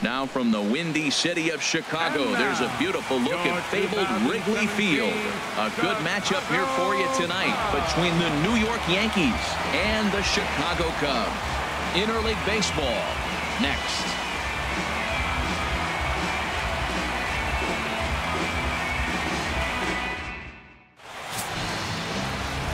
Now from the windy city of Chicago, there's a beautiful look at fabled Wrigley Field. A good matchup here for you tonight between the New York Yankees and the Chicago Cubs. Interleague baseball next.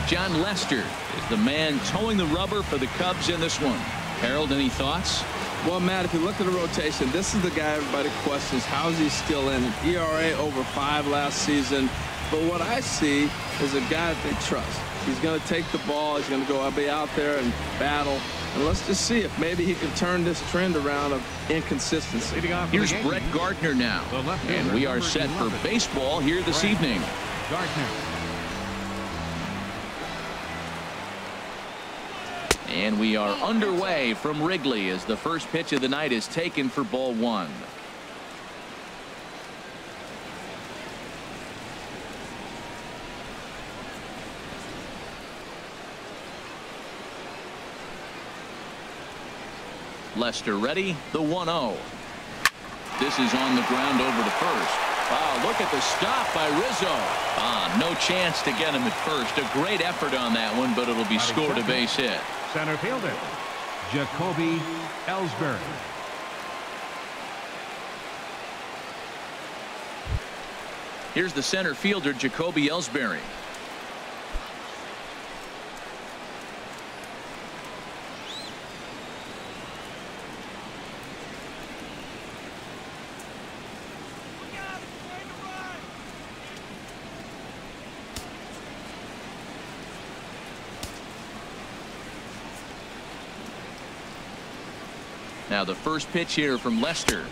John Lester is the man towing the rubber for the Cubs in this one. Harold, any thoughts? Well, Matt, if you look at the rotation, this is the guy everybody questions. How is he still in it? ERA over 5 last season. But what I see is a guy that they trust. He's going to take the ball. He's going to go be out there and battle. And let's just see if maybe he can turn this trend around of inconsistency. Here's Brett Gardner now. And we are set for baseball here this evening. Gardner. And we are underway from Wrigley as the first pitch of the night is taken for ball 1. Lester ready, the 1-0. This is on the ground over to first. Wow, look at the stop by Rizzo. No chance to get him at first. A great effort on that one, but it'll be scored a base hit. Center fielder, Jacoby Ellsbury. Here's the center fielder, Jacoby Elsbury. Now the first pitch here from Lester.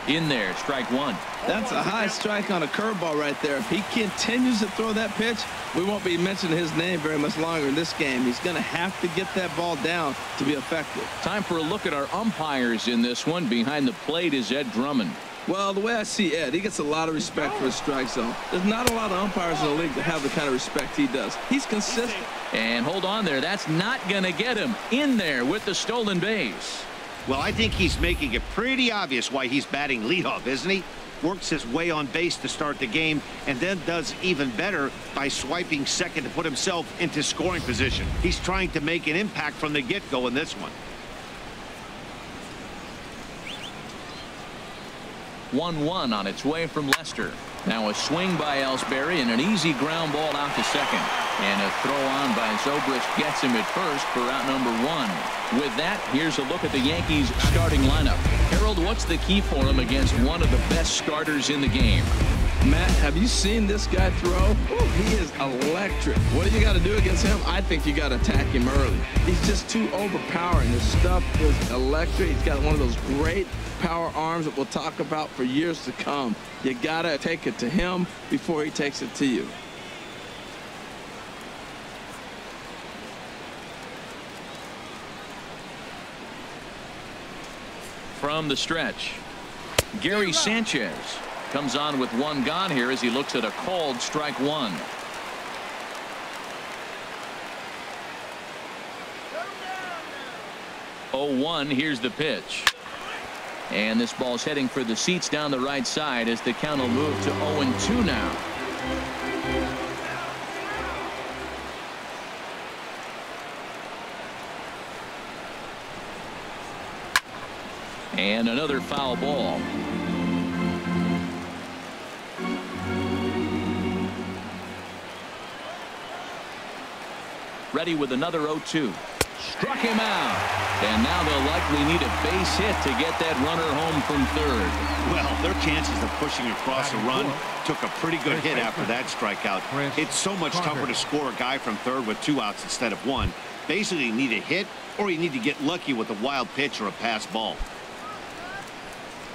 In there, strike 1. That's a high strike on a curveball right there. If he continues to throw that pitch, we won't be mentioning his name very much longer in this game. He's going to have to get that ball down to be effective. Time for a look at our umpires in this one. Behind the plate is Ed Drummond. Well, the way I see Ed, he gets a lot of respect for his strike zone. There's not a lot of umpires in the league that have the kind of respect he does. He's consistent. And hold on there. That's not going to get him in there with the stolen base. Well, I think he's making it pretty obvious why he's batting leadoff, isn't he? Works his way on base to start the game and then does even better by swiping second to put himself into scoring position. He's trying to make an impact from the get-go in this one. 1-1 on its way from Lester. Now a swing by Elsbury and an easy ground ball out to second. And a throw on by Zobrist gets him at first for out number 1. With that, here's a look at the Yankees starting lineup. Harold, what's the key for him against one of the best starters in the game? Matt, have you seen this guy throw? Ooh, he is electric. What do you got to do against him? I think you got to attack him early. He's just too overpowering. His stuff is electric. He's got one of those great power arms that we'll talk about for years to come. You got to take it to him before he takes it to you. From the stretch, Gary Sanchez comes on with 1 gone here as he looks at a called strike 1. Oh, 1. Here's the pitch. And this ball's heading for the seats down the right side as the count will move to 0-2 now. And another foul ball. Ready with another 0-2. Struck him out. And now they'll likely need a base hit to get that runner home from third. Well, their chances of pushing across a run took a pretty good hit after that strikeout. It's so much tougher to score a guy from third with 2 outs instead of 1. Basically, you need a hit or you need to get lucky with a wild pitch or a pass ball.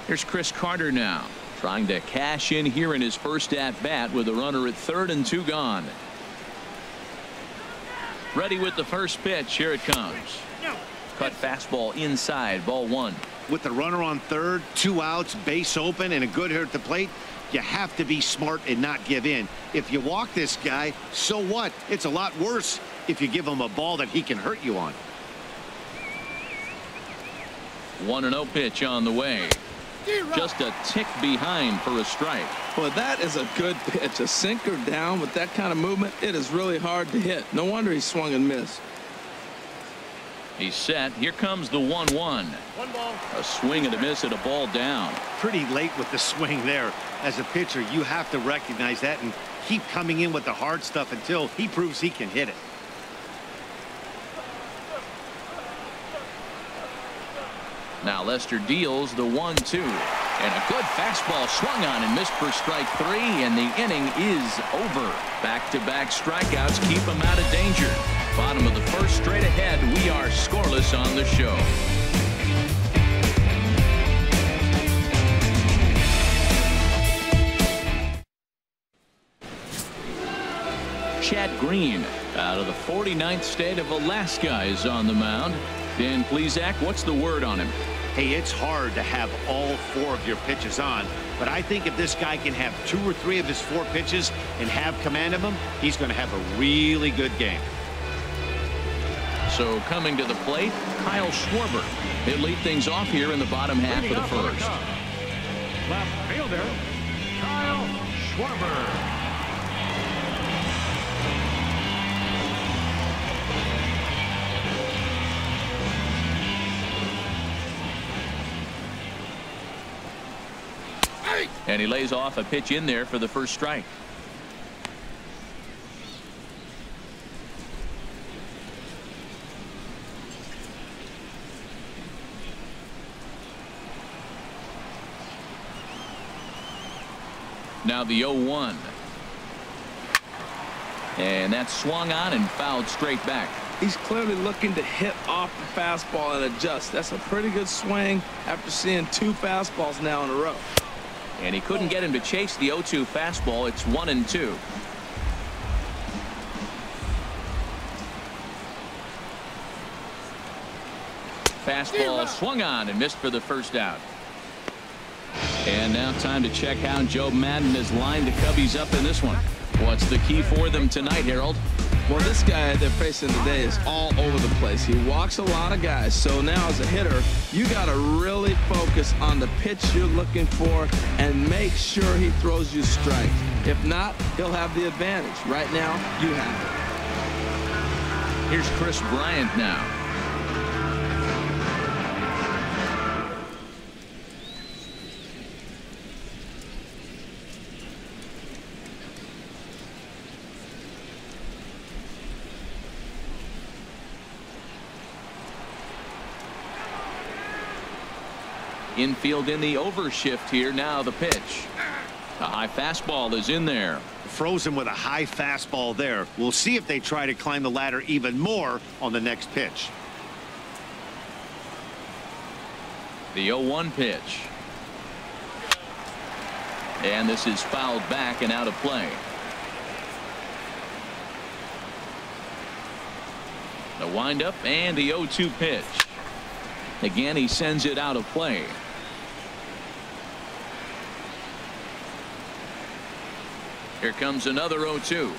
Here's Chris Carter now, trying to cash in here in his first at-bat with a runner at third and 2 gone. Ready with the first pitch. Here it comes. Cut fastball inside, ball 1. With the runner on third, 2 outs, base open, and a good hit at the plate, you have to be smart and not give in. If you walk this guy, so what? It's a lot worse if you give him a ball that he can hurt you on. 1-0 pitch on the way. Just a tick behind for a strike. Well, that is a good pitch. A sinker down with that kind of movement, it is really hard to hit. No wonder he swung and missed. He's set. Here comes the 1-1. A swing and a miss at a ball down. Pretty late with the swing there. As a pitcher, you have to recognize that and keep coming in with the hard stuff until he proves he can hit it. Now Lester deals the 1-2. And a good fastball swung on and missed for strike 3, and the inning is over. Back-to-back strikeouts keep him out of danger. Bottom of the first, straight ahead. We are scoreless on the show. Chad Green out of the 49th state of Alaska is on the mound. Dan Plesac, what's the word on him? Hey, it's hard to have all 4 of your pitches on, but I think if this guy can have 2 or 3 of his 4 pitches and have command of them, he's going to have a really good game. So coming to the plate, Kyle Schwarber. He'll lead things off here in the bottom half of the first. Left fielder, Kyle Schwarber. And he lays off a pitch in there for the first strike. Now the 0-1. And that's swung on and fouled straight back. He's clearly looking to hit off the fastball and adjust. That's a pretty good swing after seeing 2 fastballs now in a row. And he couldn't get him to chase the 0-2 fastball. It's 1-2. Fastball swung on and missed for the first out. And now time to check how Joe Maddon has lined the Cubbies up in this one. What's the key for them tonight, Harold? Well, this guy they're facing today is all over the place. He walks a lot of guys. So now as a hitter, you got to really focus on the pitch you're looking for and make sure he throws you strikes. If not, he'll have the advantage. Right now, you have it. Here's Chris Bryant now. Infield in the overshift here. Now the pitch. A high fastball is in there. Frozen with a high fastball there. We'll see if they try to climb the ladder even more on the next pitch. The 0-1 pitch. And this is fouled back and out of play. The windup and the 0-2 pitch. Again, he sends it out of play. Here comes another 0-2.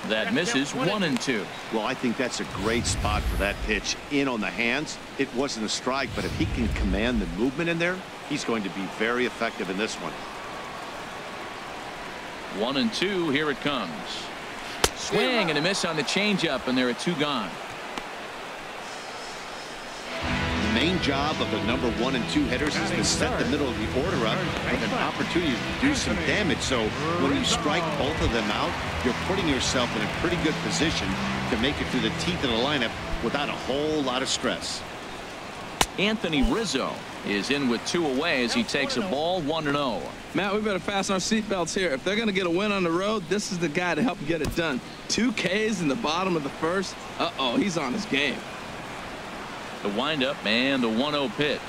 That misses. 1-2. Well, I think that's a great spot for that pitch in on the hands. It wasn't a strike, but if he can command the movement in there, he's going to be very effective in this one. 1-2. Here it comes. Swing and a miss on the changeup, and there are 2 gone. Main job of the number 1 and 2 hitters is to set the middle of the order up with an opportunity to do some damage. So when you strike both of them out, you're putting yourself in a pretty good position to make it through the teeth of the lineup without a whole lot of stress. Anthony Rizzo is in with 2 away as he takes a ball. 1-0. Matt, we better fasten our seatbelts here. If they're going to get a win on the road, this is the guy to help get it done. 2 Ks in the bottom of the first. Uh-oh, he's on his game. The windup and the 1-0 pitch.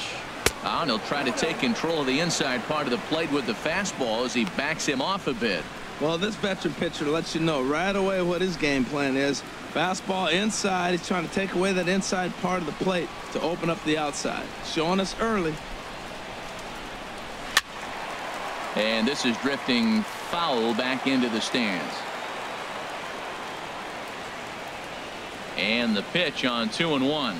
And he'll try to take control of the inside part of the plate with the fastball as he backs him off a bit. Well, this veteran pitcher lets you know right away what his game plan is. Fastball inside. He's trying to take away that inside part of the plate to open up the outside. Showing us early. And this is drifting foul back into the stands. And the pitch on 2-1.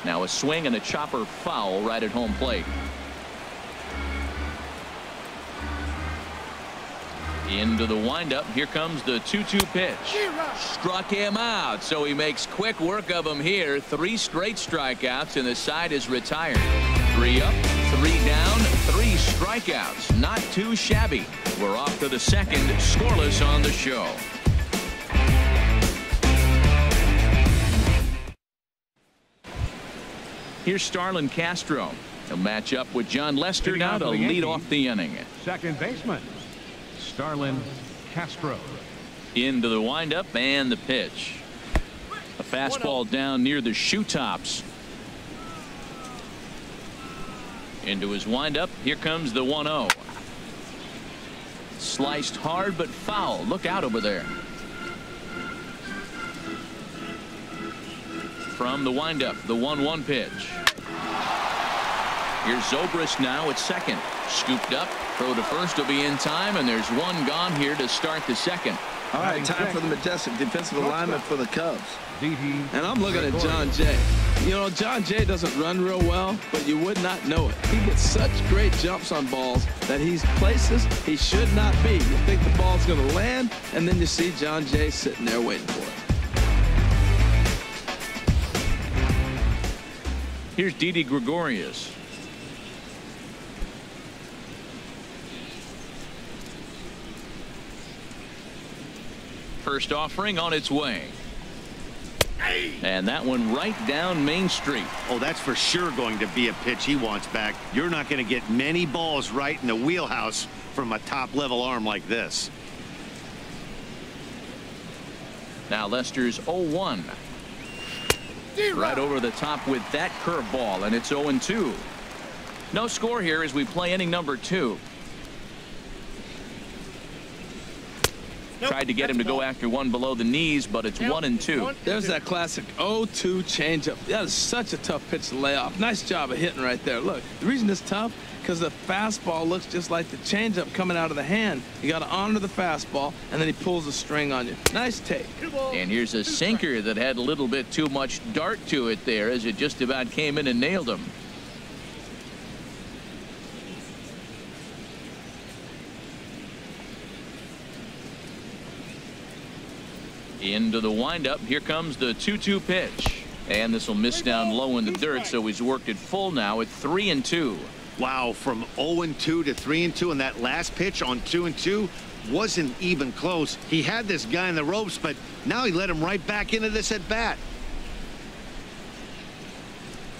Now a swing and a chopper foul right at home plate. Into the windup. Here comes the 2-2 pitch. Struck him out, so he makes quick work of him here. 3 straight strikeouts, and the side is retired. 3 up, 3 down, 3 strikeouts. Not too shabby. We're off to the second, scoreless on the show. Here's Starlin Castro. He'll match up with John Lester now to lead off the inning. Second baseman, Starlin Castro. Into the windup and the pitch. A fastball down near the shoe tops. Into his windup. Here comes the 1-0. Sliced hard but foul. Look out over there. From the windup, the 1-1 pitch. Here's Zobrist now at second. Scooped up. Throw to first will be in time, and there's one gone here to start the second. All right, time for the majestic defensive alignment for the Cubs. And I'm looking at John Jay. You know, John Jay doesn't run real well, but you would not know it. He gets such great jumps on balls that he's places he should not be. You think the ball's going to land, and then you see John Jay sitting there waiting for it. Here's Didi Gregorius. First offering on its way. And that one right down Main Street. Oh, that's for sure going to be a pitch he wants back. You're not going to get many balls right in the wheelhouse from a top-level arm like this. Now Lester's 0-1. Right over the top with that curveball, and it's 0-2. No score here as we play inning number 2. Tried to get him to go after one below the knees, but it's 1-2. There's that classic 0-2 changeup. That is such a tough pitch to lay off. Nice job of hitting right there. Look, the reason it's tough because the fastball looks just like the changeup coming out of the hand. You got to honor the fastball, and then he pulls the string on you. Nice take. And here's a sinker that had a little bit too much dart to it there as it just about came in and nailed him. Into the windup. Here comes the 2-2 pitch. And this will miss down low in the dirt, so he's worked it full now at 3-2. Wow, from 0-2 to 3-2, and that last pitch on 2-2 wasn't even close. He had this guy in the ropes, but now he let him right back into this at bat.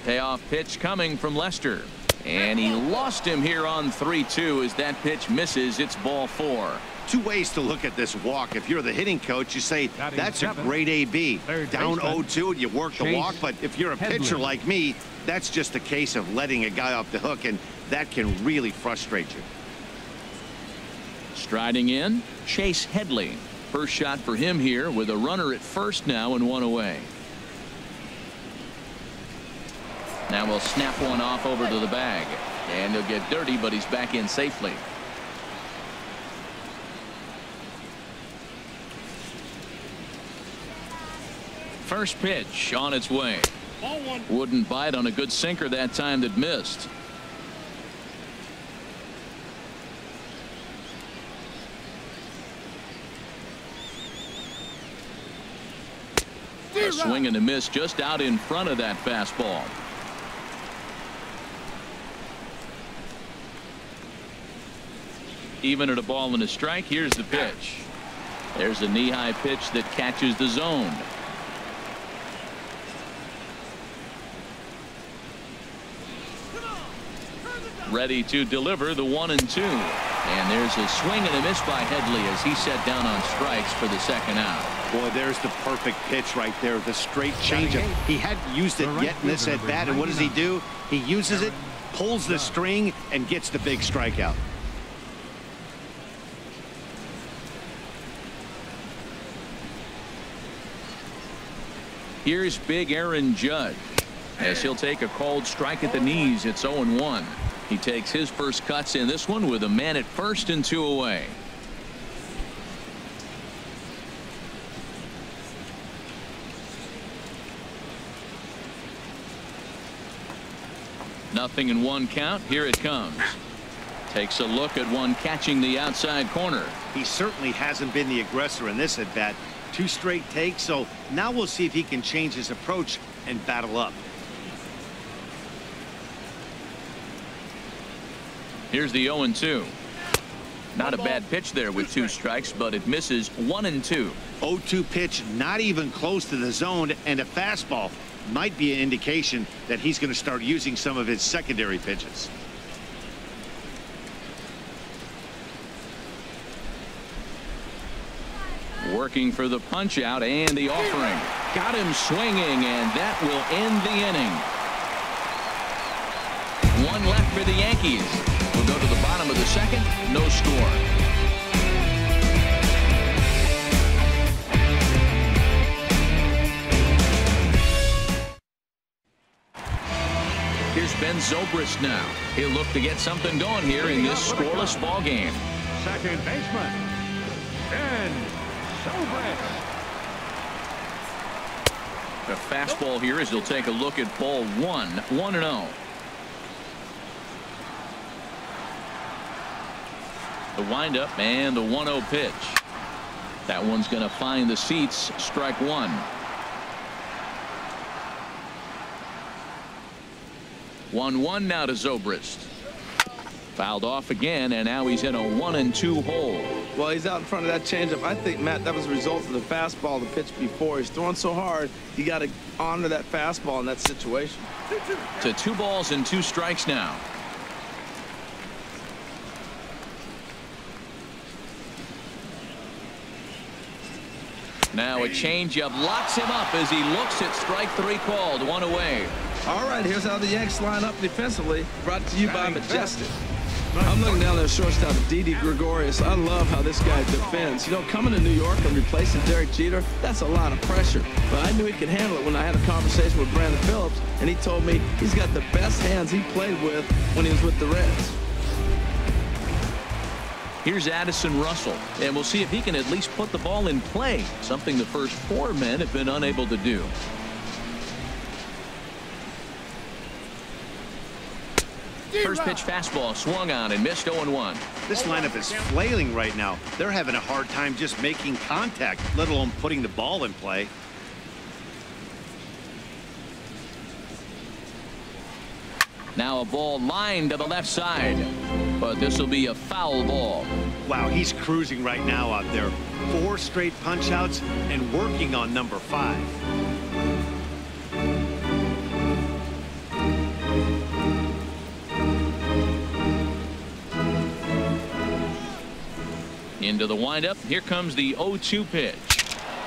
Payoff pitch coming from Lester. And he lost him here on 3-2 as that pitch misses. It's ball 4. 2 ways to look at this walk. If you're the hitting coach, you say that's a great AB. Down 0-2 and you work the walk. But if you're a pitcher like me, that's just a case of letting a guy off the hook, and that can really frustrate you. Striding in, Chase Headley. First shot for him here with a runner at first now and 1 away. Now we'll snap one off over to the bag, and he'll get dirty, but he's back in safely. First pitch on its way. Wouldn't bite on a good sinker that time that missed. A swing and a miss just out in front of that fastball. Even at a ball and a strike. Here's the pitch. There's a knee-high pitch that catches the zone. Ready to deliver the 1-2. And there's a swing and a miss by Headley as he set down on strikes for the second out. Boy, there's the perfect pitch right there. The straight changeup. He hadn't used it yet in this at bat, and what does he do? He uses it, pulls the string, and gets the big strikeout. Here's big Aaron Judge as he'll take a called strike at the knees. It's 0-1. He takes his first cuts in this one with a man at first and 2 away. 0-1 count. Here it comes. Takes a look at one catching the outside corner. He certainly hasn't been the aggressor in this at bat. 2 straight takes, so now we'll see if he can change his approach and battle up. Here's the 0-2. Not a bad pitch there with 2 strikes, but it misses 1-2. 0-2 pitch, not even close to the zone, and a fastball might be an indication that he's going to start using some of his secondary pitches. Working for the punch out and the offering. Got him swinging, and that will end the inning. 1 left for the Yankees. We'll go to the bottom of the second. No score. Here's Ben Zobrist now. He'll look to get something going here in this scoreless ball game. Second baseman, Ben Zobrist. The fastball here as he'll take a look at ball 1. 1-0. The windup and the 1-0 pitch. That one's going to find the seats. Strike 1. One now to Zobrist. Fouled off again, and now he's in a 1-2 hole. Well, he's out in front of that changeup. I think, Matt, that was a result of the fastball the pitch before. He's throwing so hard, you got to honor that fastball in that situation. To 2 balls and 2 strikes now. Now a changeup locks him up as he looks at strike 3 called. 1 away. All right, here's how the Yanks line up defensively. Brought to you by Majestic. I'm looking down there, shortstop Didi Gregorius. I love how this guy defends. You know, coming to New York and replacing Derek Jeter, that's a lot of pressure. But I knew he could handle it when I had a conversation with Brandon Phillips, and he told me he's got the best hands he played with when he was with the Reds. Here's Addison Russell, and we'll see if he can at least put the ball in play, something the first 4 men have been unable to do. First pitch fastball swung on and missed. 0-1. This lineup is flailing right now. They're having a hard time just making contact, let alone putting the ball in play. Now a ball lined to the left side, but this will be a foul ball. Wow, he's cruising right now out there. 4 straight punch outs and working on number 5. Into the windup. Here comes the 0-2 pitch.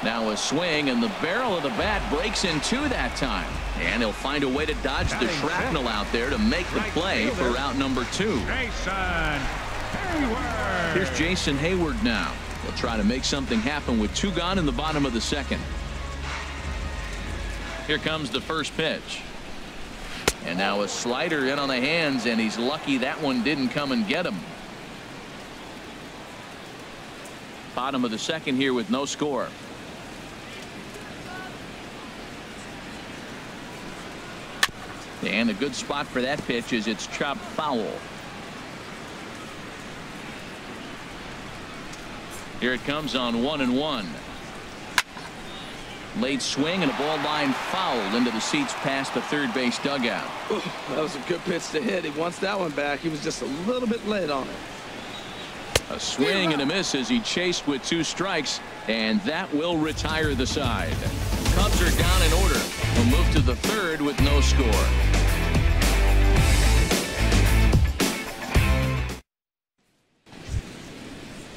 Now a swing, and the barrel of the bat breaks in 2 that time. And he'll find a way to dodge the shrapnel out there to make the play for out number 2. Here's Jason Hayward now. He'll try to make something happen with 2 gone in the bottom of the second. Here comes the first pitch. And now a slider in on the hands, and he's lucky that one didn't come and get him. Bottom of the second here with no score. And a good spot for that pitch is it's chopped foul. Here it comes on 1-1. Late swing and a ball line fouled into the seats past the third base dugout. Ooh, that was a good pitch to hit. He wants that one back. He was just a little bit late on it. A swing and a miss as he chased with 2 strikes, and that will retire the side. Cubs are down in order. We'll move to the 3rd with no score.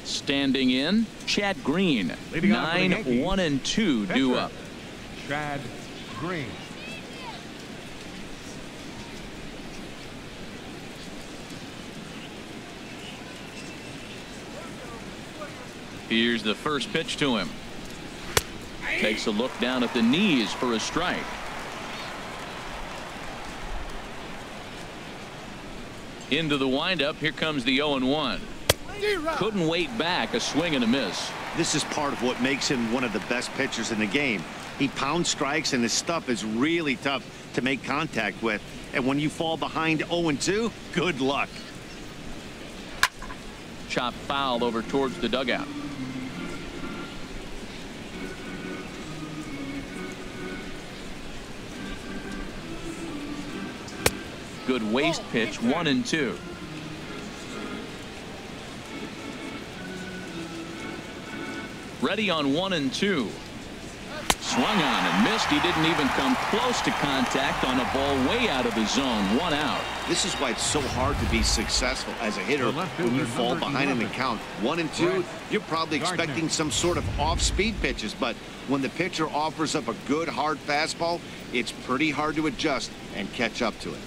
Standing in, Chad Green. 9-1-2 due up. Chad Green. Here's the first pitch to him. Takes a look down at the knees for a strike. Into the windup. Here comes the 0-1. Couldn't wait back. A swing and a miss. This is part of what makes him one of the best pitchers in the game. He pounds strikes, and his stuff is really tough to make contact with. And when you fall behind 0-2, good luck. Chop foul over towards the dugout. Good waist pitch, 1-2. Ready on 1-2. Swung on and missed. He didn't even come close to contact on a ball way out of the zone. 1 out. This is why it's so hard to be successful as a hitter when you fall behind in the count. 1-2, you're probably expecting some sort of off-speed pitches, but when the pitcher offers up a good hard fastball, it's pretty hard to adjust and catch up to it.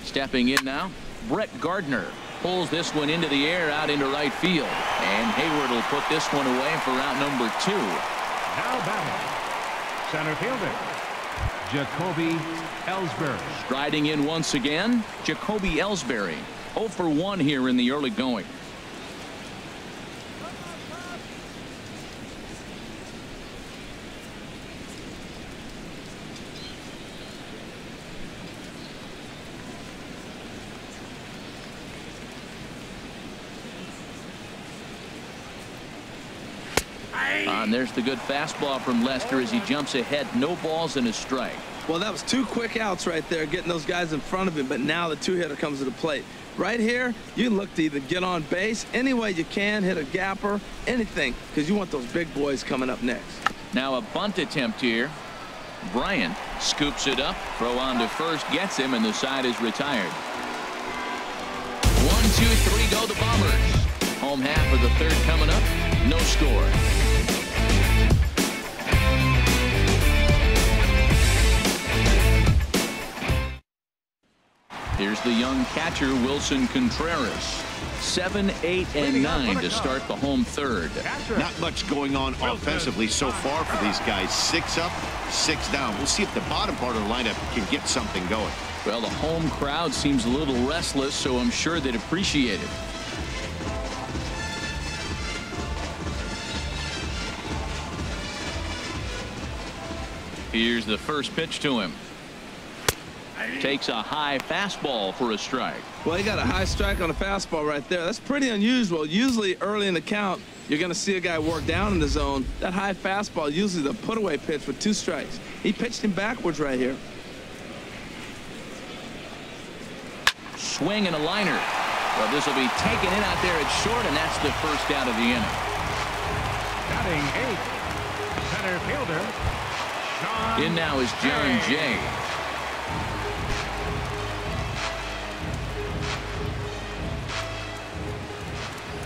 Stepping in now, Brett Gardner pulls this one into the air out into right field, and Hayward will put this one away for out number 2. Now batting, center fielder, Jacoby Ellsbury. Striding in once again, Jacoby Elsbury. 0 for 1 here in the early going. And there's the good fastball from Lester as he jumps ahead. No balls and a strike. Well, that was 2 quick outs right there, getting those guys in front of him, but now the 2-hitter comes to the plate. Right here, you look to either get on base any way you can, hit a gapper, anything, because you want those big boys coming up next. Now a bunt attempt here. Bryant scoops it up, throw on to first, gets him, and the side is retired. 1, 2, 3 go the Bombers. Home half of the 3rd coming up. No score. Here's the young catcher, Wilson Contreras. 7, 8, and 9 to start the home 3rd. Not much going on offensively so far for these guys. 6 up, 6 down. We'll see if the bottom part of the lineup can get something going. Well, the home crowd seems a little restless, so I'm sure they'd appreciate it. Here's the first pitch to him. Takes a high fastball for a strike. Well, he got a high strike on a fastball right there. That's pretty unusual. Usually early in the count, you're going to see a guy work down in the zone. That high fastball, usually the put-away pitch with 2 strikes. He pitched him backwards right here. Swing and a liner. Well, this will be taken in out there at short, and that's the first out of the inning. Batting 8th, center fielder, Sean. In now is Gerren James.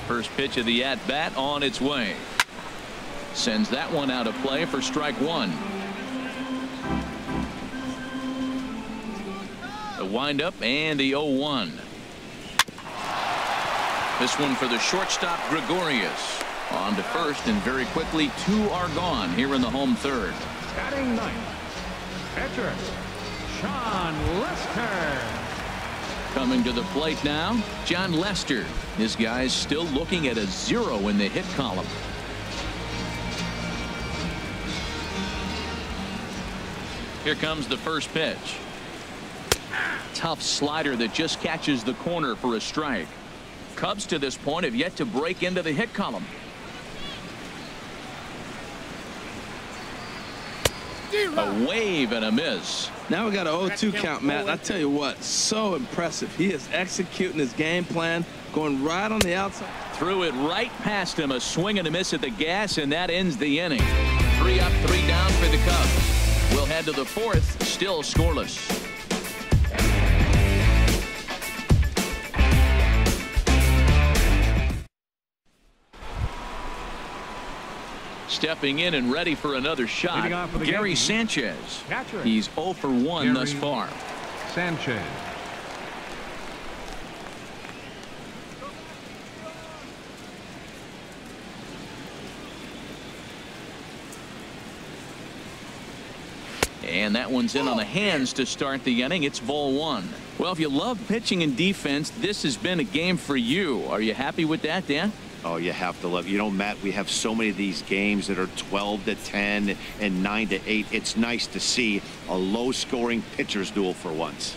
First pitch of the at-bat on its way. Sends that one out of play for strike 1. The windup and the 0-1. This one for the shortstop, Gregorius. On to first, and very quickly 2 are gone here in the home 3rd. Batting 9th, pitcher, Sean Lester. Coming to the plate now, John Lester. His guy's still looking at a 0 in the hit column. Here comes the first pitch. Tough slider that just catches the corner for a strike. Cubs to this point have yet to break into the hit column. A wave and a miss. Now we got an 0-2 count, Matt. I tell you what, so impressive. He is executing his game plan, going right on the outside. Threw it right past him. A swing and a miss at the gas, and that ends the inning. 3 up, 3 down for the Cubs. We'll head to the 4th, still scoreless. Stepping in and ready for another shot, Gary Sanchez. He's 0 for 1 thus far. Sanchez. And that one's in on the hands to start the inning. It's ball 1. Well, if you love pitching and defense, this has been a game for you. Are you happy with that, Dan? Oh, you have to love. You know, Matt, we have so many of these games that are 12-10 and 9-8. It's nice to see a low-scoring pitcher's duel for once.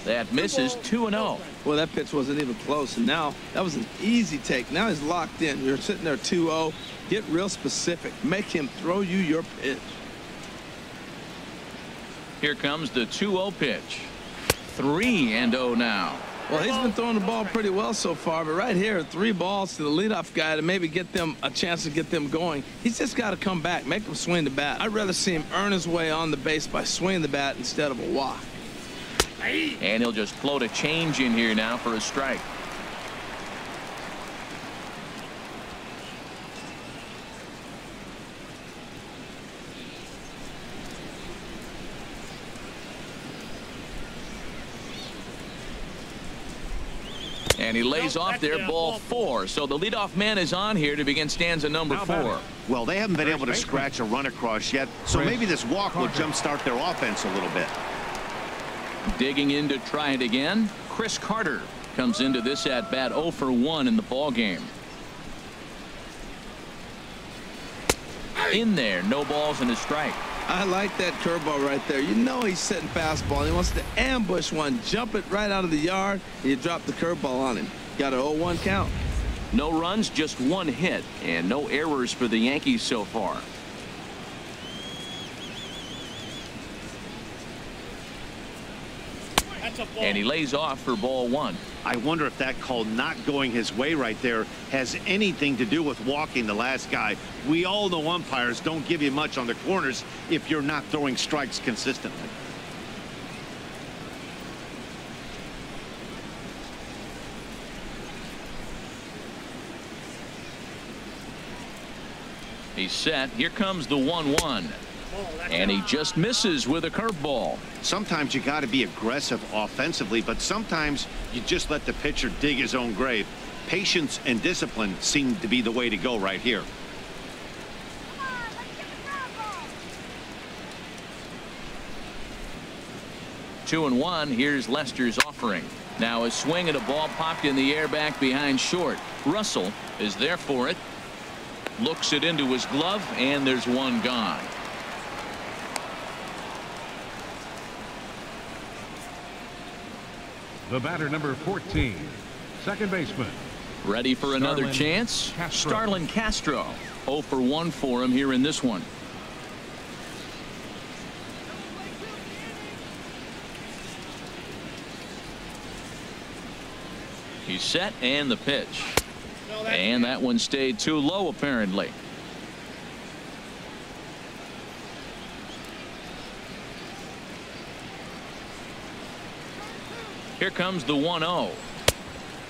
That misses 2-0. Well, that pitch wasn't even close, and now that was an easy take. Now he's locked in. You're sitting there 2-0. Get real specific. Make him throw you your pitch. Here comes the 2-0 pitch. 3-0 now. Well, he's been throwing the ball pretty well so far, but right here, 3 balls to the leadoff guy to maybe get them a chance to get them going. He's just got to come back, make him swing the bat. I'd rather see him earn his way on the base by swinging the bat instead of a walk. And he'll just float a change in here now for a strike. And he lays off there, ball 4. So the leadoff man is on here to begin stanza number 4. Well, they haven't been able to scratch a run across yet, so maybe this walk will jumpstart their offense a little bit. Digging in to try it again. Chris Carter comes into this at bat 0 for 1 in the ball game. In there, no balls and a strike. I like that curveball right there. You know he's setting fastball. He wants to ambush one, jump it right out of the yard, and you drop the curveball on him. Got an 0-1 count. No runs, just 1 hit, and no errors for the Yankees so far. And he lays off for ball 1. I wonder if that call not going his way right there has anything to do with walking the last guy. We all know umpires don't give you much on the corners if you're not throwing strikes consistently. He's set. Here comes the 1-1. And he just misses with a curveball. Sometimes you got to be aggressive offensively, but sometimes you just let the pitcher dig his own grave. Patience and discipline seem to be the way to go right here. Two and 1. Here's Lester's offering. Now a swing at a ball popped in the air back behind short. Russell is there for it. Looks it into his glove, and there's one gone. The batter, number 14, second baseman. Ready for another chance? Starlin Castro. 0 for 1 for him here in this one. He's set, and the pitch. And that one stayed too low, apparently. Here comes the 1-0.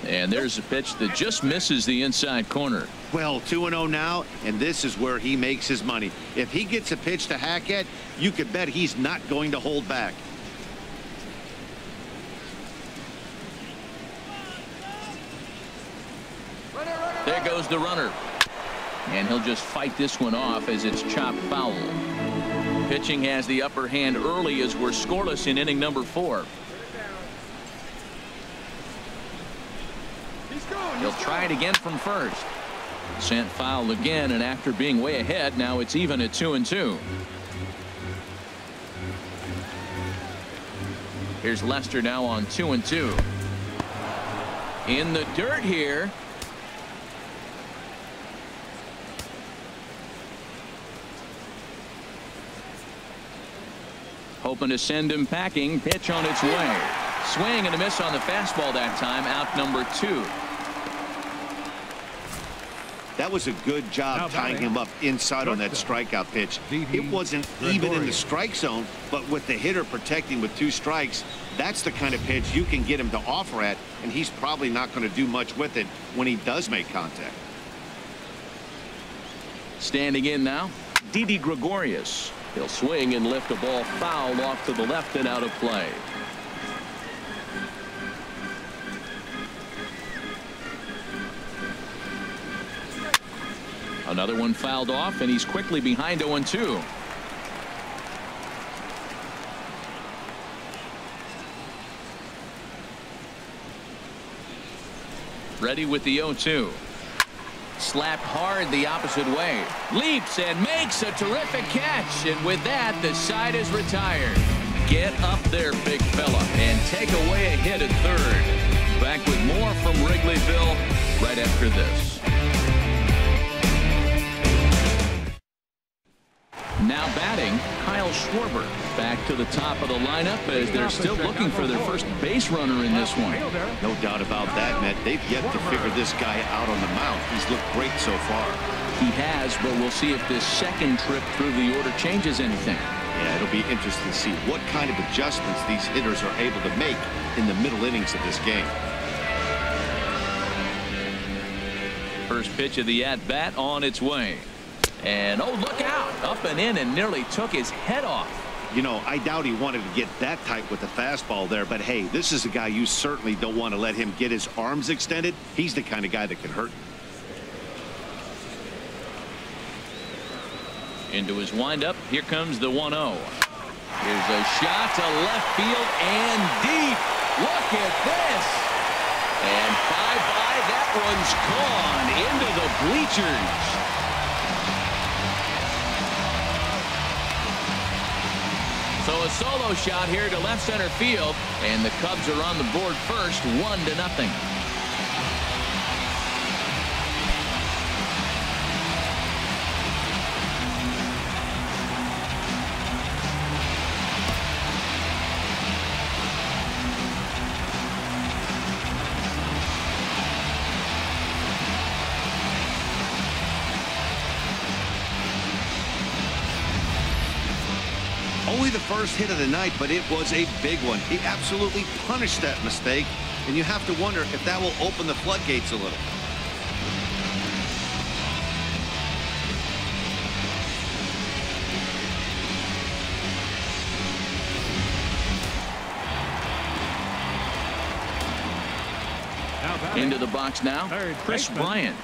And there's a pitch that just misses the inside corner. Well, 2-0 now, and this is where he makes his money. If he gets a pitch to hack at, you could bet he's not going to hold back. There goes the runner. And he'll just fight this one off as it's chopped foul. Pitching has the upper hand early as we're scoreless in inning number 4. He'll try it again from first. Sent foul again, and after being way ahead, now it's even at 2-2. Here's Lester now on 2-2. In the dirt here. Hoping to send him packing. Pitch on its way. Swing and a miss on the fastball that time. Out number 2. That was a good job tying him up inside on that strikeout pitch. It wasn't even in the strike zone, but with the hitter protecting with 2 strikes, that's the kind of pitch you can get him to offer at, and he's probably not going to do much with it when he does make contact. Standing in now, Didi Gregorius. He'll swing and lift a ball foul off to the left and out of play. Another one fouled off, and he's quickly behind 0-2. Ready with the 0-2. Slapped hard the opposite way. Leaps and makes a terrific catch. And with that, the side is retired. Get up there, big fella, and take away a hit at third. Back with more from Wrigleyville right after this. Now batting, Schwarber back to the top of the lineup as they're still looking for their first base runner in this one. No doubt about that, Matt. They've yet to figure this guy out on the mound. He's looked great so far. He has, but we'll see if this second trip through the order changes anything. Yeah, it'll be interesting to see what kind of adjustments these hitters are able to make in the middle innings of this game. First pitch of the at-bat on its way. And, oh, look out. Up and in and nearly took his head off. You know, I doubt he wanted to get that tight with the fastball there. But, hey, this is a guy you certainly don't want to let him get his arms extended. He's the kind of guy that can hurt. Into his windup. Here comes the 1-0. Here's a shot to left field and deep. Look at this. And bye-bye. That one's gone into the bleachers. So a solo shot here to left center field, and the Cubs are on the board first, 1-0. Only the first hit of the night, but it was a big one. He absolutely punished that mistake, and you have to wonder if that will open the floodgates a little. Into the box now, Chris Bryant,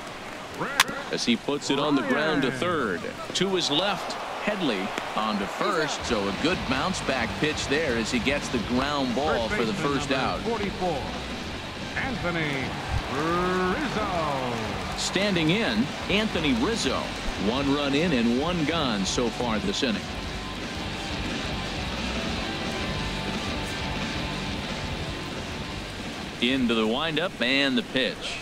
as he puts it on the ground to third. To his left, Headley on to first, so a good bounce back pitch there as he gets the ground ball for the first out. 44, Anthony Rizzo. Standing in, Anthony Rizzo. 1 run in and 1 gone so far this inning. Into the windup and the pitch.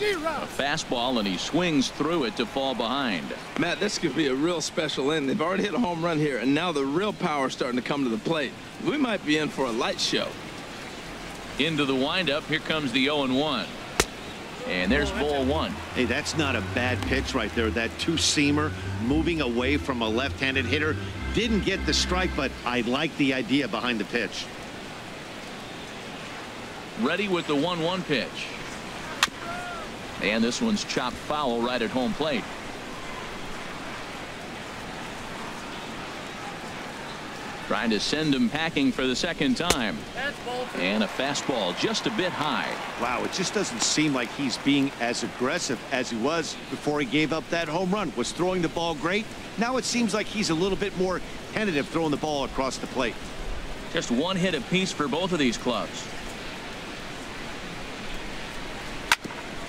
A fastball, and he swings through it to fall behind. Matt, this could be a real special inning. They've already hit a home run here, and now the real power is starting to come to the plate. We might be in for a light show. Into the windup. Here comes the 0-1. And there's ball 1. Hey, that's not a bad pitch right there. That two-seamer moving away from a left-handed hitter. Didn't get the strike, but I like the idea behind the pitch. Ready with the 1-1 pitch. And this one's chopped foul right at home plate. Trying to send him packing for the second time. And a fastball just a bit high. Wow, it just doesn't seem like he's being as aggressive as he was before he gave up that home run. Was throwing the ball great. Now it seems like he's a little bit more tentative throwing the ball across the plate. Just 1 hit apiece for both of these clubs.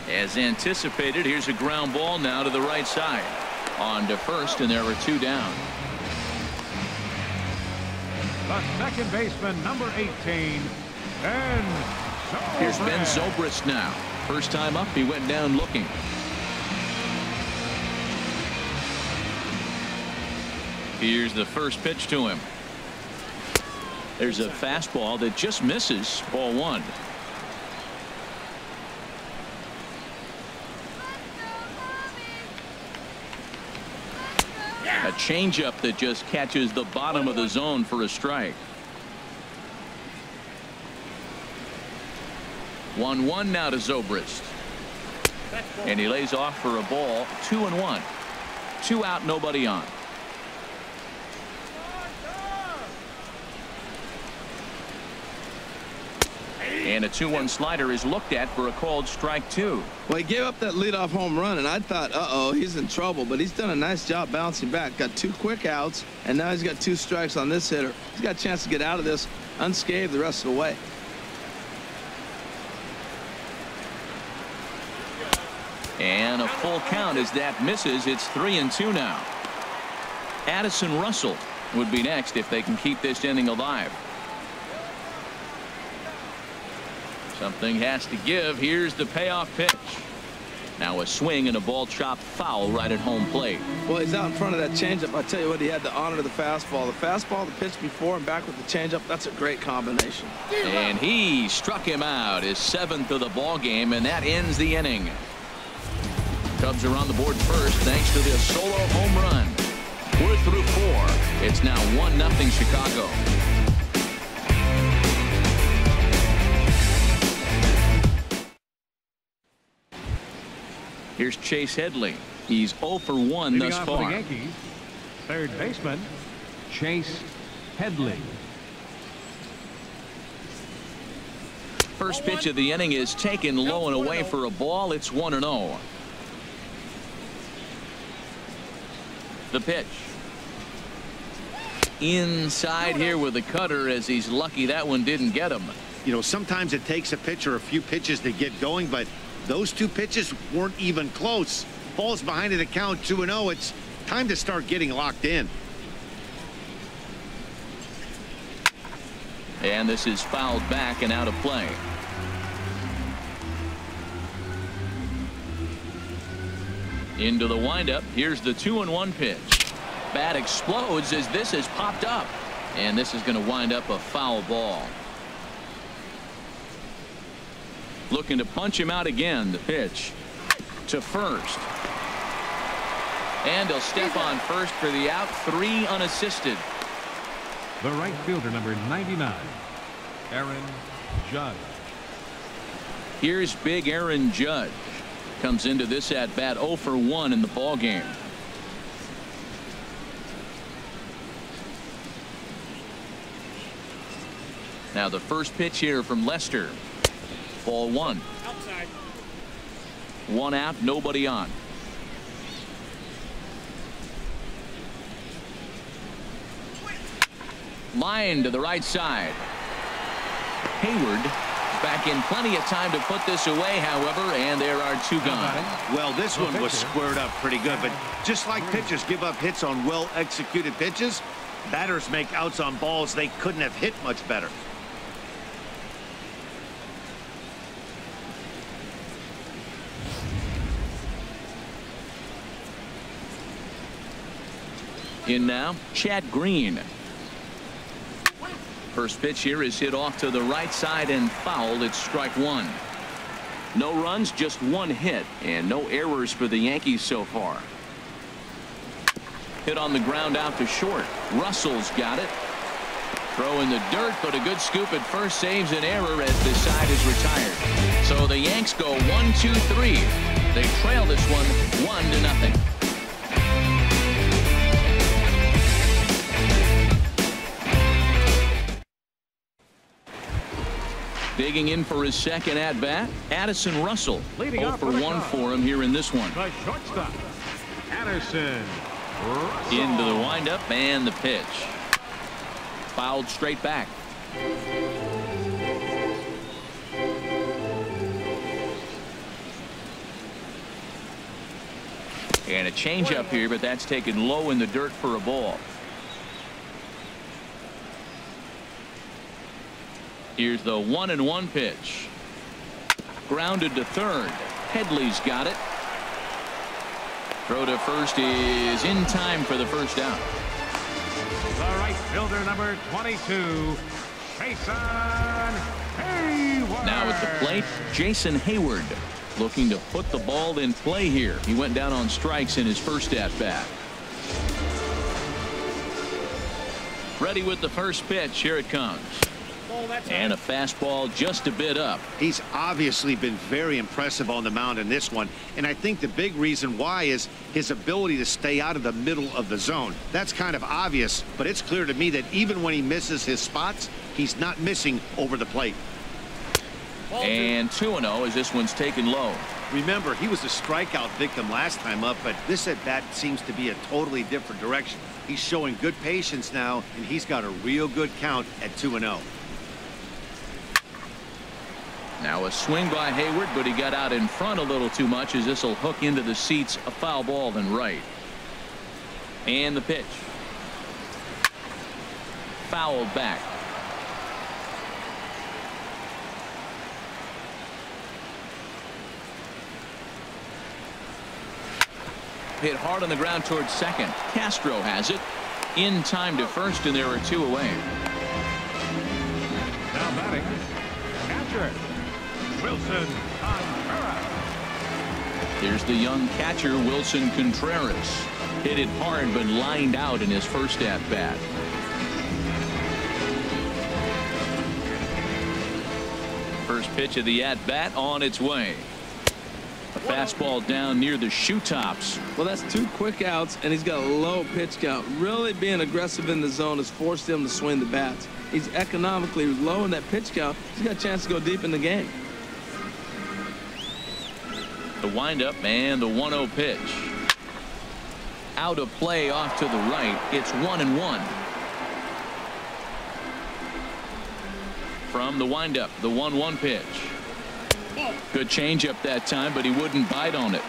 As anticipated, here's a ground ball now to the right side. On to first, and there were 2 down. The second baseman, number 18, Ben Zobrist. Here's Ben Zobrist now. First time up, he went down looking. Here's the first pitch to him. There's a fastball that just misses. Ball 1. A changeup that just catches the bottom of the zone for a strike. 1-1 now to Zobrist. And he lays off for a ball. 2-1. 2 out, nobody on. And a 2-1 slider is looked at for a called strike 2. Well, he gave up that leadoff home run, and I thought, uh-oh, he's in trouble. But he's done a nice job bouncing back. Got 2 quick outs, and now he's got 2 strikes on this hitter. He's got a chance to get out of this unscathed the rest of the way. And a full count as that misses. It's 3-2 now. Addison Russell would be next if they can keep this inning alive. Something has to give. Here's the payoff pitch. Now a swing and a ball chopped foul right at home plate. Well, he's out in front of that changeup. I tell you what, he had to honor the fastball. The fastball, the pitch before and back with the changeup, that's a great combination. And he struck him out, his 7th of the ball game, and that ends the inning. Cubs are on the board first thanks to this solo home run. We're through 4. It's now 1-0 Chicago. Here's Chase Headley. He's 0 for 1 thus far. For the Yankees, third baseman Chase Headley. First pitch of the inning is taken low and away for a ball. It's 1-0. The pitch. Inside here with the cutter, as he's lucky that one didn't get him. You know, sometimes it takes a pitcher a few pitches to get going, but those 2 pitches weren't even close. Falls behind in the count 2-0. It's time to start getting locked in. And this is fouled back and out of play. Into the windup. Here's the 2-1 pitch. Bat explodes as this is popped up. And this is going to wind up a foul ball. Looking to punch him out again. The pitch to first. And he'll step on first for the out. 3 unassisted. The right fielder, number 99, Aaron Judge. Here's big Aaron Judge. Comes into this at bat 0 for 1 in the ball game. Now the first pitch here from Lester. Ball 1. Outside. 1 out, nobody on. Line to the right side. Hayward back in plenty of time to put this away, however, and there are 2 gone. Well, this one was squared up pretty good, but just like pitchers give up hits on well-executed pitches, batters make outs on balls they couldn't have hit much better. In now, Chad Green. First pitch here is hit off to the right side and fouled. It's strike 1. No runs, just 1 hit, and no errors for the Yankees so far. Hit on the ground out to short. Russell's got it. Throw in the dirt, but a good scoop at first saves an error as the side is retired. So the Yanks go 1-2-3. They trail this one 1-0. Digging in for his second at-bat, Addison Russell. 0 for 1 for him here in this one. The shortstop, Addison Russell. Into the windup and the pitch. Fouled straight back. And a changeup here, but that's taken low in the dirt for a ball. Here's the 1-1 pitch. Grounded to third. Headley's got it. Throw to first is in time for the first out. The right fielder, number 22, Jason Hayward. Now at the plate, Jason Hayward looking to put the ball in play here. He went down on strikes in his first at bat. Ready with the first pitch. Here it comes. And a fastball just a bit up. He's obviously been very impressive on the mound in this one, and I think the big reason why is his ability to stay out of the middle of the zone. That's kind of obvious, but it's clear to me that even when he misses his spots, he's not missing over the plate. And 2-0 as this one's taken low. Remember, he was a strikeout victim last time up, but this at bat seems to be a totally different direction. He's showing good patience now, and he's got a real good count at 2-0. Now a swing by Hayward, but he got out in front a little too much as this will hook into the seats. A foul ball and right. And the pitch. Fouled back. hit hard on the ground towards second. Castro has it in time to first, and there are 2 away. Now batting, catcher, Wilson Contreras. Here's the young catcher, Wilson Contreras. Hit it hard, but lined out in his first at-bat. First pitch of the at-bat on its way. A fastball down near the shoe tops. Well, that's 2 quick outs, and he's got a low pitch count. Really being aggressive in the zone has forced him to swing the bats. He's economically low in that pitch count. He's got a chance to go deep in the game. The windup and the 1-0 pitch. Out of play off to the right. It's 1-1. From the windup, the 1-1 pitch. Good changeup that time, but he wouldn't bite on it.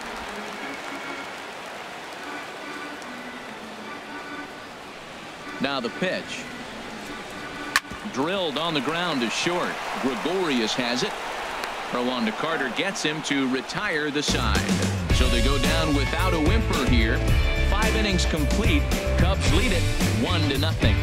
Now the pitch. Drilled on the ground to short. Gregorius has it. Throw on to Carter gets him to retire the side. So they go down without a whimper here. 5 innings complete. Cubs lead it 1-0.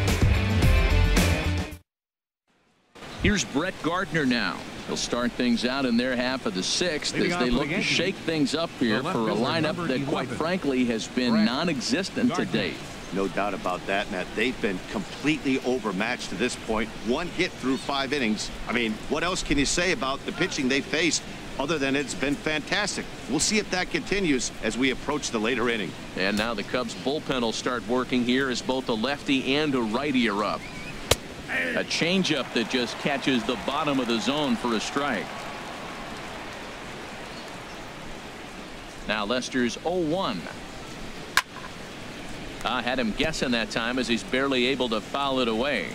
Here's Brett Gardner now. He'll start things out in their half of the 6th as they look to shake things up here for a lineup that, quite frankly, has been non-existent to date. No doubt about that, Matt. They've been completely overmatched to this point. 1 hit through 5 innings. I mean, what else can you say about the pitching they faced other than it's been fantastic? We'll see if that continues as we approach the later inning. And now the Cubs bullpen will start working here as both a lefty and a righty are up. A changeup that just catches the bottom of the zone for a strike. Now Lester's 0-1. I had him guessing that time as he's barely able to foul it away.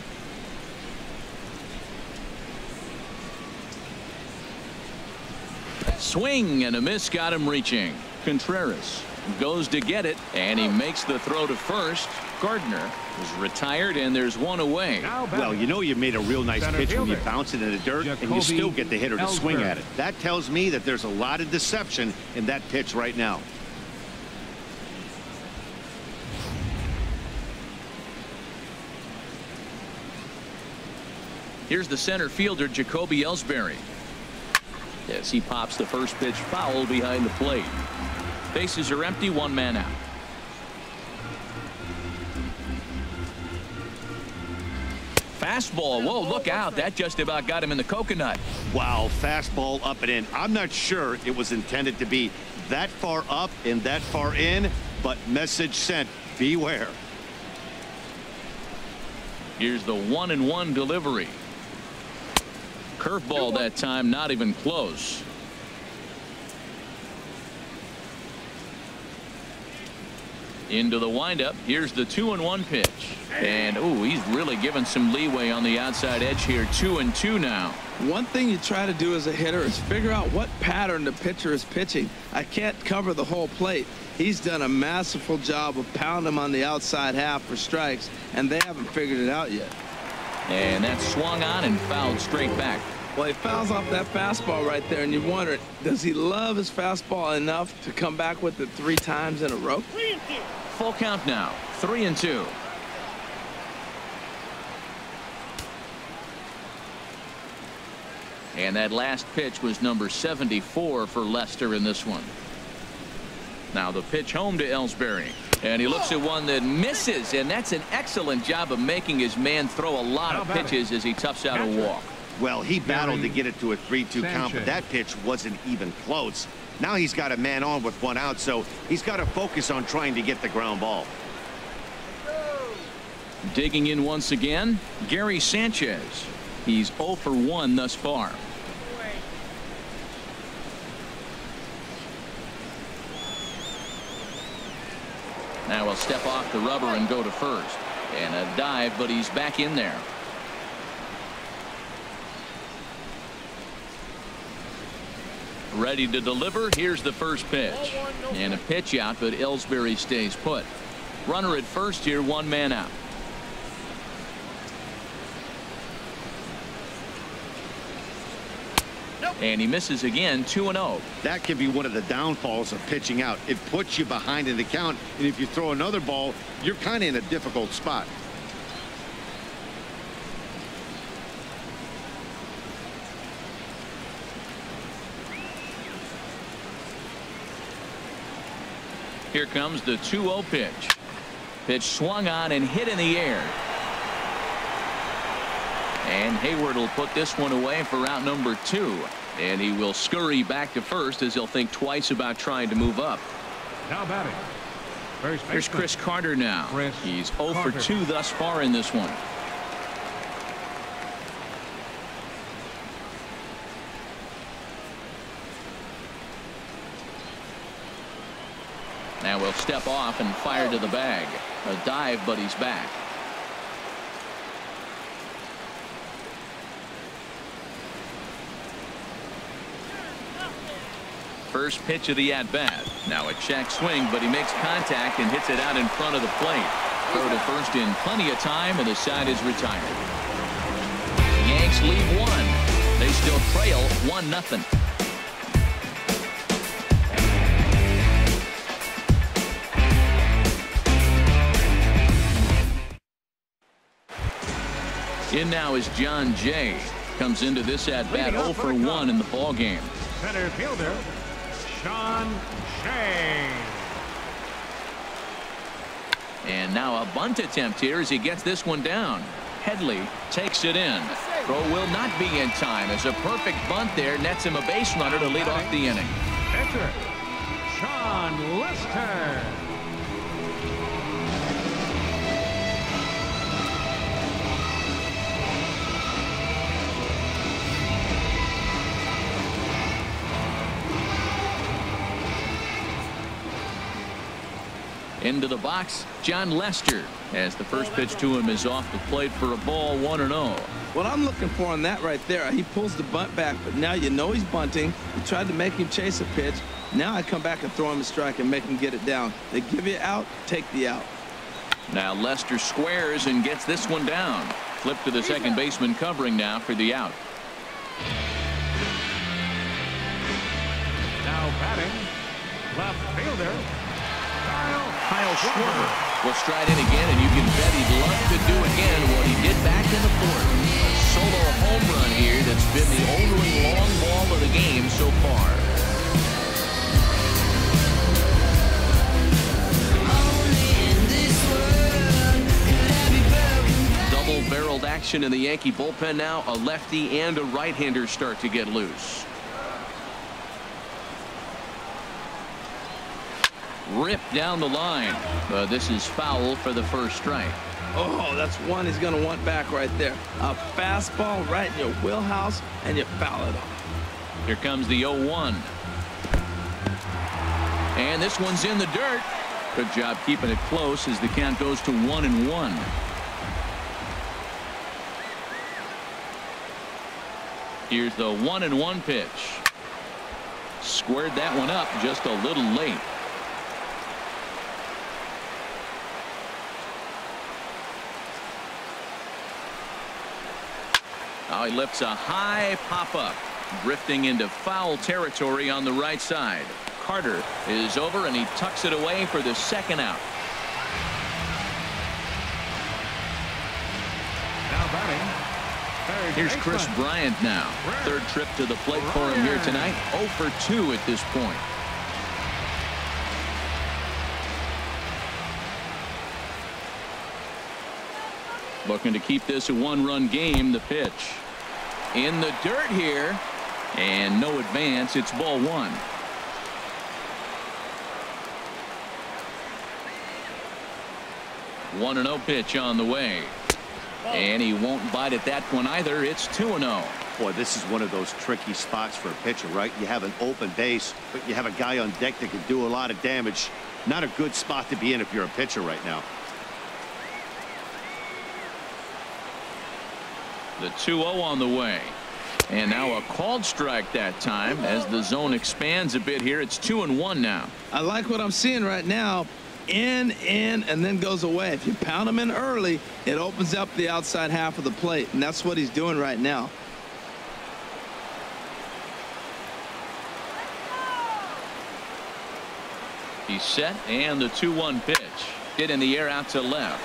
Swing and a miss got him reaching. Contreras goes to get it, and he makes the throw to first. Gardner is retired, and there's 1 away. Well, you know you made a real nice pitch when you bounce it in the dirt, and you still get the hitter to swing at it. That tells me that there's a lot of deception in that pitch right now. Here's the center fielder, Jacoby Ellsbury. Yes, he pops the first pitch foul behind the plate. Bases are empty, 1 man out. Fastball. Whoa, look out. That just about got him in the coconut. Wow, fastball up and in. I'm not sure it was intended to be that far up and that far in, but message sent. Beware. Here's the 1-1 delivery. Curveball that time, not even close. Into the windup. Here's the 2-1 pitch. And ooh, he's really given some leeway on the outside edge here. 2-2 now. One thing you try to do as a hitter is figure out what pattern the pitcher is pitching. I can't cover the whole plate. He's done a masterful job of pounding him on the outside half for strikes, and they haven't figured it out yet. And that's swung on and fouled straight back. Well, he fouls off that fastball right there, and you wonder, does he love his fastball enough to come back with it 3 times in a row? Full count now. 3-2. And that last pitch was number 74 for Lester in this one. Now the pitch home to Ellsbury. And he looks at one that misses, and that's an excellent job of making his man throw a lot of pitches as he toughs out a walk. Well, he battled to get it to a 3-2 count, but that pitch wasn't even close. Now he's got a man on with 1 out, so he's got to focus on trying to get the ground ball. Digging in once again, Gary Sanchez. He's 0 for 1 thus far. Now he'll step off the rubber and go to first. And a dive, but he's back in there. Ready to deliver. Here's the first pitch. And a pitch out, but Ellsbury stays put. Runner at first here, 1 man out. and he misses again. 2-0. That can be one of the downfalls of pitching out. It puts you behind in the count, and if you throw another ball, you're kind of in a difficult spot. Here comes the 2-0 pitch. Pitch swung on and hit in the air. And Hayward will put this one away for out number 2. And he will scurry back to first as he'll think twice about trying to move up. Now batting. Here's Chris Carter now. He's 0 for 2 thus far in this one. Now we'll step off and fire to the bag. A dive, but he's back. First pitch of the at-bat. Now a check swing, but he makes contact and hits it out in front of the plate. Throw to first in plenty of time, and the side is retired. Yanks leave one. They still trail 1-0. In now is John Jay. Comes into this at-bat 0 for 1 in the ball game. Center fielder, John Jay. And now a bunt attempt here as he gets this one down. Headley takes it in. Throw will not be in time as a perfect bunt there nets him a base runner to lead off the inning. Pitcher, Sean Lester. Into the box, John Lester, as the first pitch to him is off the plate for a ball. 1-0. What I'm looking for on that right there, he pulls the bunt back, but now you know he's bunting. You tried to make him chase a pitch. Now I come back and throw him a strike and make him get it down. They give you out, take the out. Now Lester squares and gets this one down. Flip to the second baseman covering now for the out. Now batting, left fielder, Kyle Schwarber will stride in again, and you can bet he'd love to do again what he did back in the 4th. A solo home run here that's been the only long ball of the game so far. Double-barreled action in the Yankee bullpen now. A lefty and a right-hander start to get loose. Ripped down the line. This is foul for the first strike. Oh, that's one he's going to want back right there. A fastball right in your wheelhouse, and you foul it off. Here comes the 0-1. And this one's in the dirt. Good job keeping it close as the count goes to 1-1. Here's the 1-1 pitch. Squared that one up just a little late. Now he lifts a high pop-up, drifting into foul territory on the right side. Carter is over, and he tucks it away for the second out. Now batting, here's Chris Bryant now. Third trip to the plate for him here tonight. 0 for 2 at this point. Looking to keep this a one-run game. The pitch in the dirt here, and no advance. It's ball 1. One 1-0 pitch on the way, and he won't bite at that one either. It's 2-0. Boy, this is one of those tricky spots for a pitcher, right? You have an open base, but you have a guy on deck that can do a lot of damage. Not a good spot to be in if you're a pitcher right now. The 2-0 on the way, and now a called strike that time as the zone expands a bit here. It's 2-1 now. I like what I'm seeing right now. In, and then goes away. If you pound him in early, it opens up the outside half of the plate, and that's what he's doing right now. He's set, and the 2-1 pitch. Hit in the air out to left.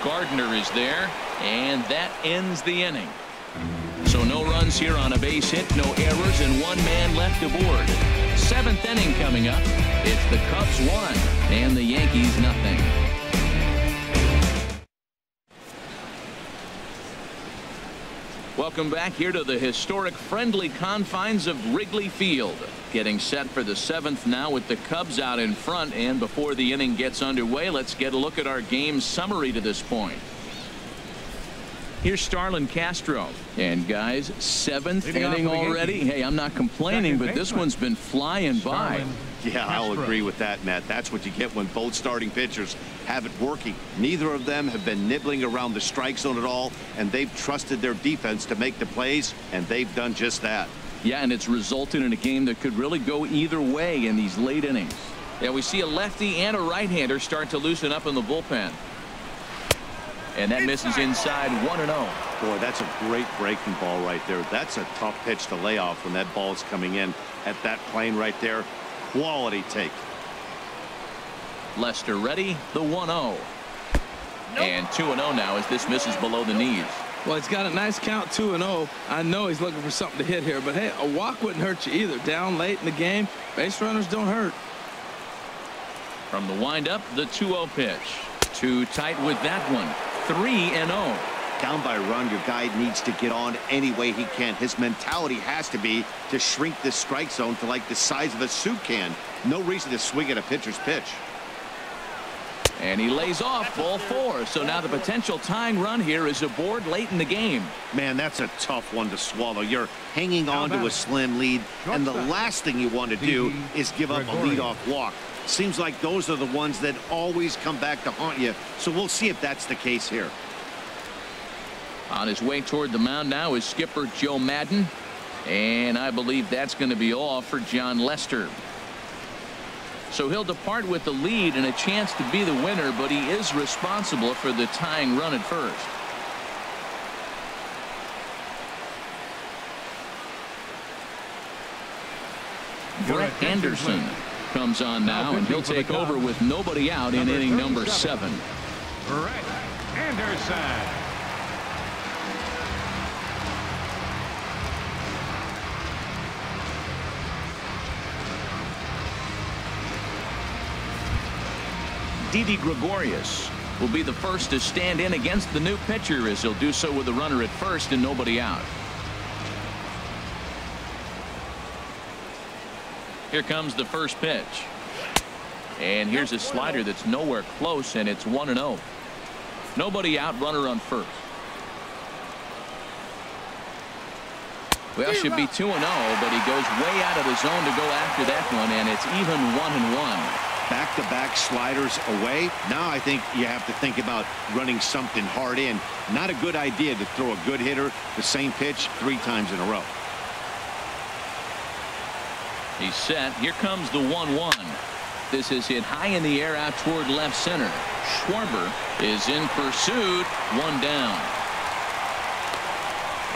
Gardner is there, and that ends the inning. So no runs here on a base hit, no errors, and one man left aboard. 7th inning coming up. It's the Cubs 1 and the Yankees nothing. Welcome back here to the historic friendly confines of Wrigley Field. Getting set for the 7th now with the Cubs out in front. And before the inning gets underway, let's get a look at our game summary to this point. Here's Starlin Castro. And guys, 7th inning already. Hey, I'm not complaining, but this one's been flying by. Yeah, I'll agree with that, Matt. That's what you get when both starting pitchers have it working. Neither of them have been nibbling around the strike zone at all, and they've trusted their defense to make the plays, and they've done just that. Yeah, and it's resulted in a game that could really go either way in these late innings. Yeah, we see a lefty and a right-hander start to loosen up in the bullpen. And that misses inside 1-0. Boy, that's a great breaking ball right there. That's a tough pitch to lay off when that ball is coming in at that plane right there. Quality take. Lester ready, the 1-0. And 2-0 now as this misses below the knees. Well, he's got a nice count, 2-0. I know he's looking for something to hit here, but hey, a walk wouldn't hurt you either. Down late in the game, base runners don't hurt. From the windup, the 2-0 pitch. Too tight with that one. 3-0. Down by a run, your guy needs to get on any way he can. His mentality has to be to shrink this strike zone to like the size of a soup can. No reason to swing at a pitcher's pitch. And he lays off ball 4. So now the potential tying run here is aboard late in the game. Man, that's a tough one to swallow. You're hanging on to a slim lead, and the last thing you want to do is give up a leadoff walk. Seems like those are the ones that always come back to haunt you. So we'll see if that's the case here. On his way toward the mound now is skipper Joe Maddon. And I believe that's going to be all for John Lester. So he'll depart with the lead and a chance to be the winner, but he is responsible for the tying run at first. Brett Anderson comes on now, and he'll take over with nobody out in inning number 7. Brett Anderson. Didi Gregorius will be the first to stand in against the new pitcher, as he'll do so with a runner at first and nobody out. Here comes the first pitch. And here's a slider that's nowhere close, and it's 1-0. Nobody out, runner on first. Well, should be 2-0, but he goes way out of the zone to go after that one, and it's even 1-1. Back-to-back sliders away. Now I think you have to think about running something hard in. Not a good idea to throw a good hitter the same pitch 3 times in a row. He's set. Here comes the 1-1. This is hit high in the air out toward left center. Schwarber is in pursuit. 1 down.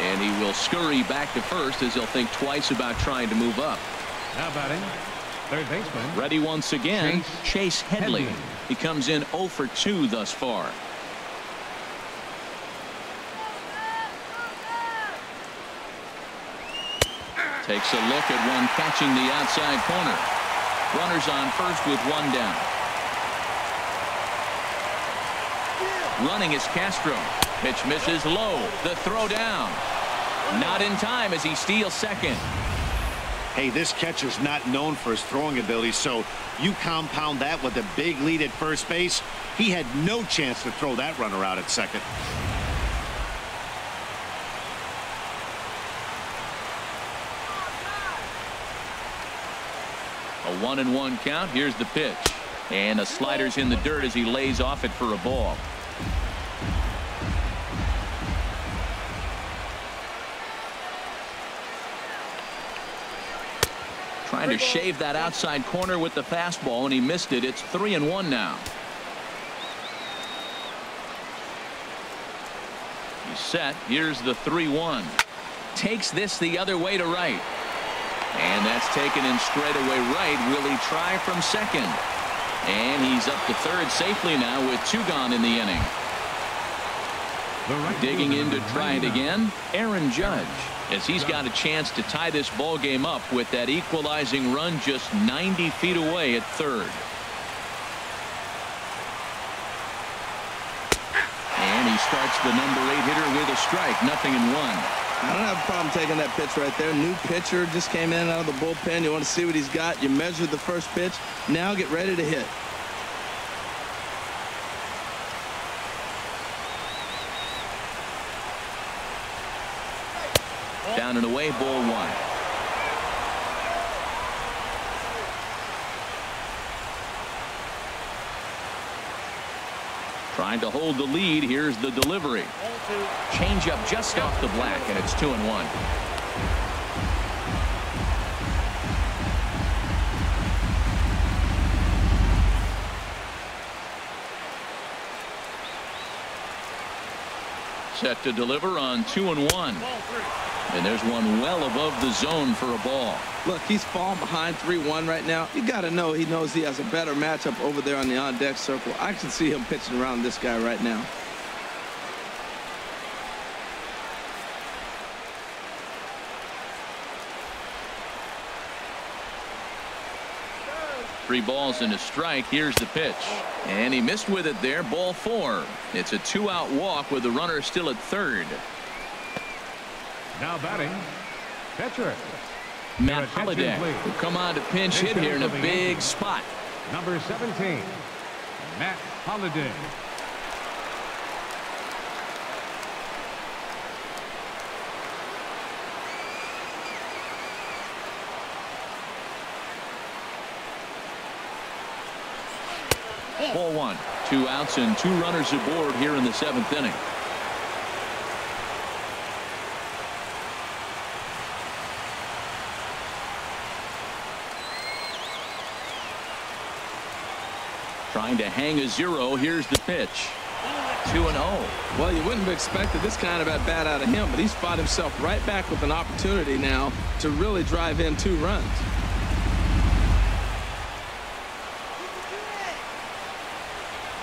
And he will scurry back to first as he'll think twice about trying to move up. Now batting, third baseman. Ready once again, Chase Headley. He comes in 0 for 2 thus far. Takes a look at one catching the outside corner. Runners on first with 1 down. Running is Castro. Pitch misses low. The throw down. Not in time as he steals second. Hey, this catcher's not known for his throwing ability, so you compound that with a big lead at first base. He had no chance to throw that runner out at second. A 1-1 count. Here's the pitch. And the slider's in the dirt as he lays off it for a ball. Trying to shave that outside corner with the fastball, and he missed it. It's 3-1 now. He's set. Here's the 3-1. Takes this the other way to right. And that's taken in straightaway right. Will he try from second? And he's up to third safely now with 2 gone in the inning. Digging in to try it again, Aaron Judge, as he's got a chance to tie this ball game up with that equalizing run just 90 feet away at third. And he starts the number 8 hitter with a strike, 0-1. I don't have a problem taking that pitch right there. New pitcher just came in out of the bullpen. You want to see what he's got. You measure the first pitch. Now get ready to hit. Down and away, ball 1. Trying to hold the lead. Here's the delivery. Changeup just off the black, and it's 2-1. Set to deliver on 2-1. And there's one well above the zone for a ball. Look, he's falling behind 3-1 right now. You got to know he knows he has a better matchup over there on the on-deck circle. I can see him pitching around this guy right now. Three balls and a strike. Here's the pitch. And he missed with it there. Ball 4. It's a 2-out walk with the runner still at third. Now batting, pitcher Matt Holliday will come on to pinch hit here in a big spot. Number 17, Matt Holliday. Ball 1. 2 outs and 2 runners aboard here in the 7th inning. Trying to hang a 0. Here's the pitch. 2-0. Well, you wouldn't have expected this kind of at bat out of him, but he's fought himself right back with an opportunity now to really drive in 2 runs.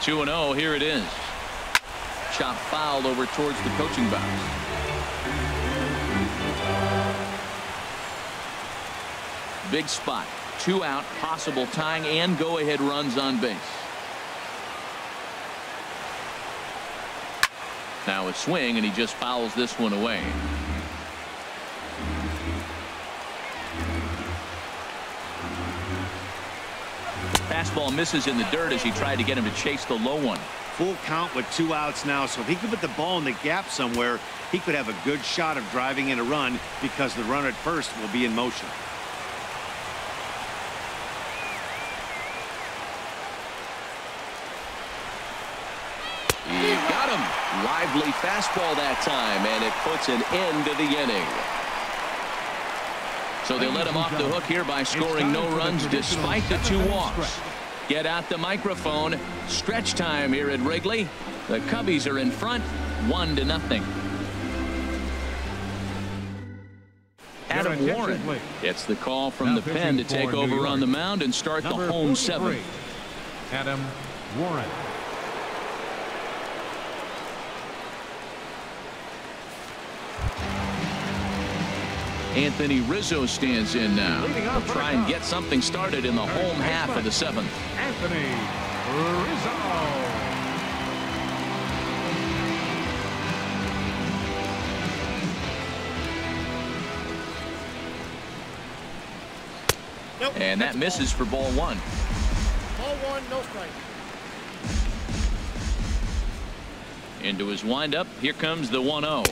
Two and 0. Here it is. Chop fouled over towards the coaching box. Big spot. 2 out, possible tying and go-ahead runs on base. Now a swing, and he just fouls this one away. Fastball misses in the dirt as he tried to get him to chase the low one. Full count with 2 outs now, so if he could put the ball in the gap somewhere, he could have a good shot of driving in a run because the runner at first will be in motion. He got him. Lively fastball that time, and it puts an end to the inning. So they let him off the hook here by scoring no runs despite the 2 walks. Get out the microphone. Stretch time here at Wrigley. The Cubbies are in front, 1-0. Adam Warren gets the call from the pen to take over on the mound and start the home 7th. Adam Warren. Anthony Rizzo stands in now. He'll try and get something started in the home half of the 7th. Anthony Rizzo. And that misses for ball 1. Ball 1, no strike. Into his windup. Here comes the 1-0.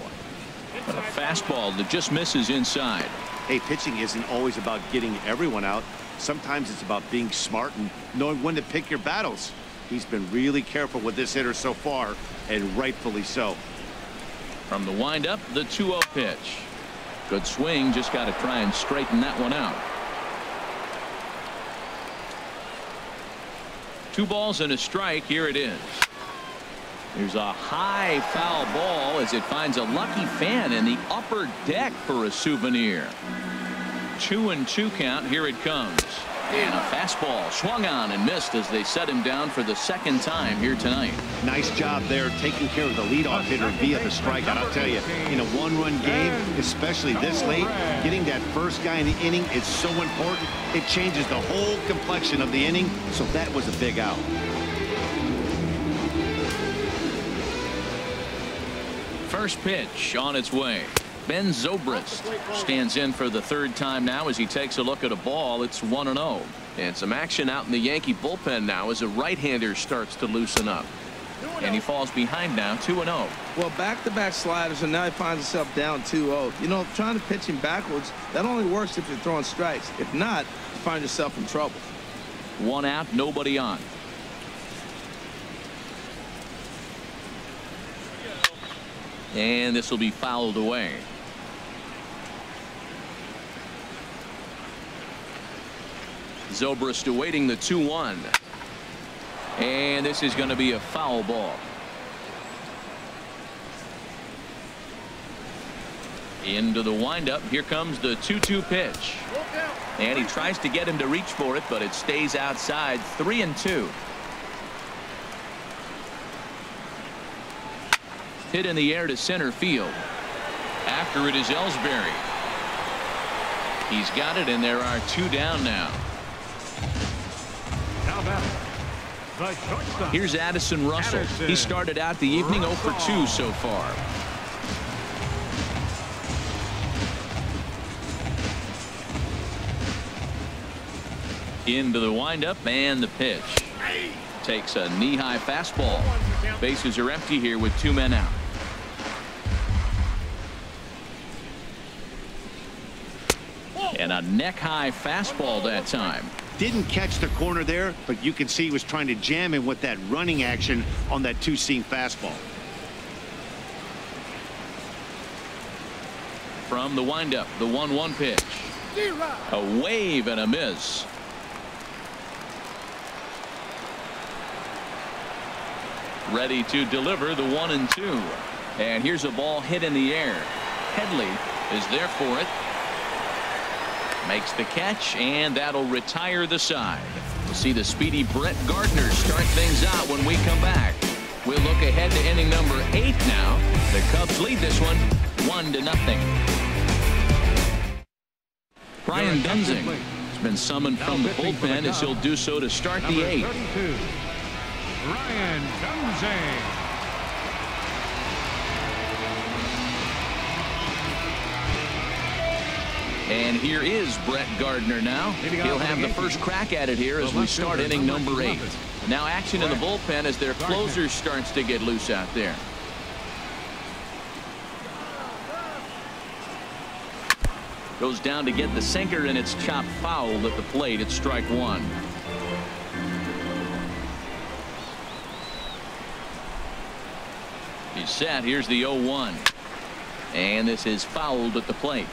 But a fastball that just misses inside. Hey, pitching isn't always about getting everyone out. Sometimes it's about being smart and knowing when to pick your battles. He's been really careful with this hitter so far, and rightfully so. From the windup, the 2-0 pitch. Good swing, just got to try and straighten that one out. 2 balls and a strike. Here it is. There's a high foul ball as it finds a lucky fan in the upper deck for a souvenir. 2-2 count. Here it comes. And a fastball swung on and missed as they set him down for the second time here tonight. Nice job there taking care of the leadoff hitter via the strikeout. I'll tell you, in a one-run game, especially this late, getting that first guy in the inning is so important. It changes the whole complexion of the inning, so that was a big out. First pitch on its way. Ben Zobrist stands in for the third time now as he takes a look at a ball. It's 1-0. And some action out in the Yankee bullpen now as a right-hander starts to loosen up. And he falls behind now, 2-0. Well, back-to-back sliders, and now he finds himself down 2-0. You know, trying to pitch him backwards, that only works if you're throwing strikes. If not, you find yourself in trouble. 1 out, nobody on. And this will be fouled away. Zobrist awaiting the 2-1. And this is going to be a foul ball. Into the windup. Here comes the 2-2 pitch. And he tries to get him to reach for it, but it stays outside. 3-2. Hit in the air to center field. After it is Elsbury. He's got it, and there are 2 down now. Here's Addison Russell. He started out the evening 0 for 2 so far. Into the windup and the pitch. Takes a knee-high fastball. Bases are empty here with 2 men out. And a neck-high fastball that time. Didn't catch the corner there, but you can see he was trying to jam him with that running action on that 2-seam fastball. From the windup, the 1-1 pitch. A wave and a miss. Ready to deliver the 1-2. And here's a ball hit in the air. Headley is there for it. Makes the catch, and that'll retire the side. We'll see the speedy Brett Gardner start things out when we come back. We'll look ahead to inning number 8 now. The Cubs lead this one 1-0. Brian Dunsing has been summoned from the bullpen as he'll do so to start the 8th. Brian Dunsing. And here is Brett Gardner now. He'll have the first crack at it here as we start inning number 8. Now action in the bullpen as their closer starts to get loose out there. Goes down to get the sinker, and it's chopped foul at the plate. It's strike 1. He's set. Here's the 0-1. And this is fouled at the plate.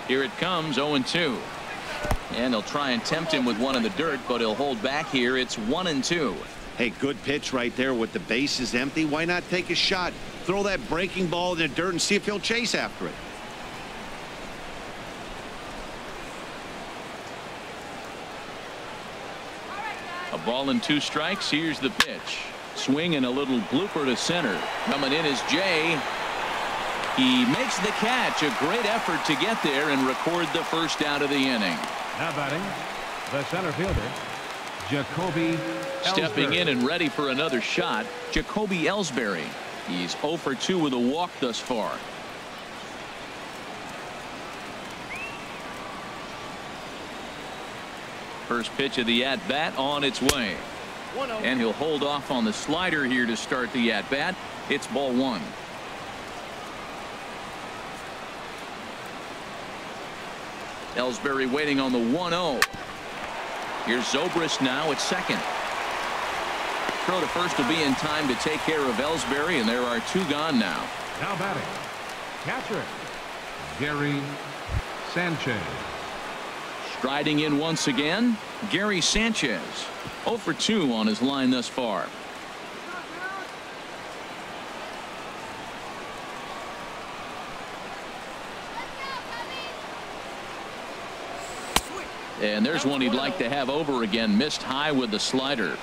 Here it comes, 0-2. And they'll try and tempt him with one in the dirt, but he'll hold back here. It's 1-2. Hey, good pitch right there with the bases empty. Why not take a shot? Throw that breaking ball in the dirt and see if he'll chase after it. A ball and 2 strikes. Here's the pitch. Swing and a little blooper to center. Coming in is Jay. He makes the catch. A great effort to get there and record the first out of the inning. Now batting, the center fielder, Jacoby Ellsbury. Stepping in and ready for another shot, Jacoby Elsbury. He's 0 for 2 with a walk thus far. First pitch of the at-bat on its way. And he'll hold off on the slider here to start the at-bat. It's ball 1. Elsbury waiting on the 1-0. Here's Zobrist now at second. Throw to first will be in time to take care of Elsbury, and there are 2 gone now. Now batting, catcher, Gerren Sanchez. Striding in once again, Gary Sanchez. 0 for 2 on his line thus far. And there's one he'd like to have over again. Missed high with the slider.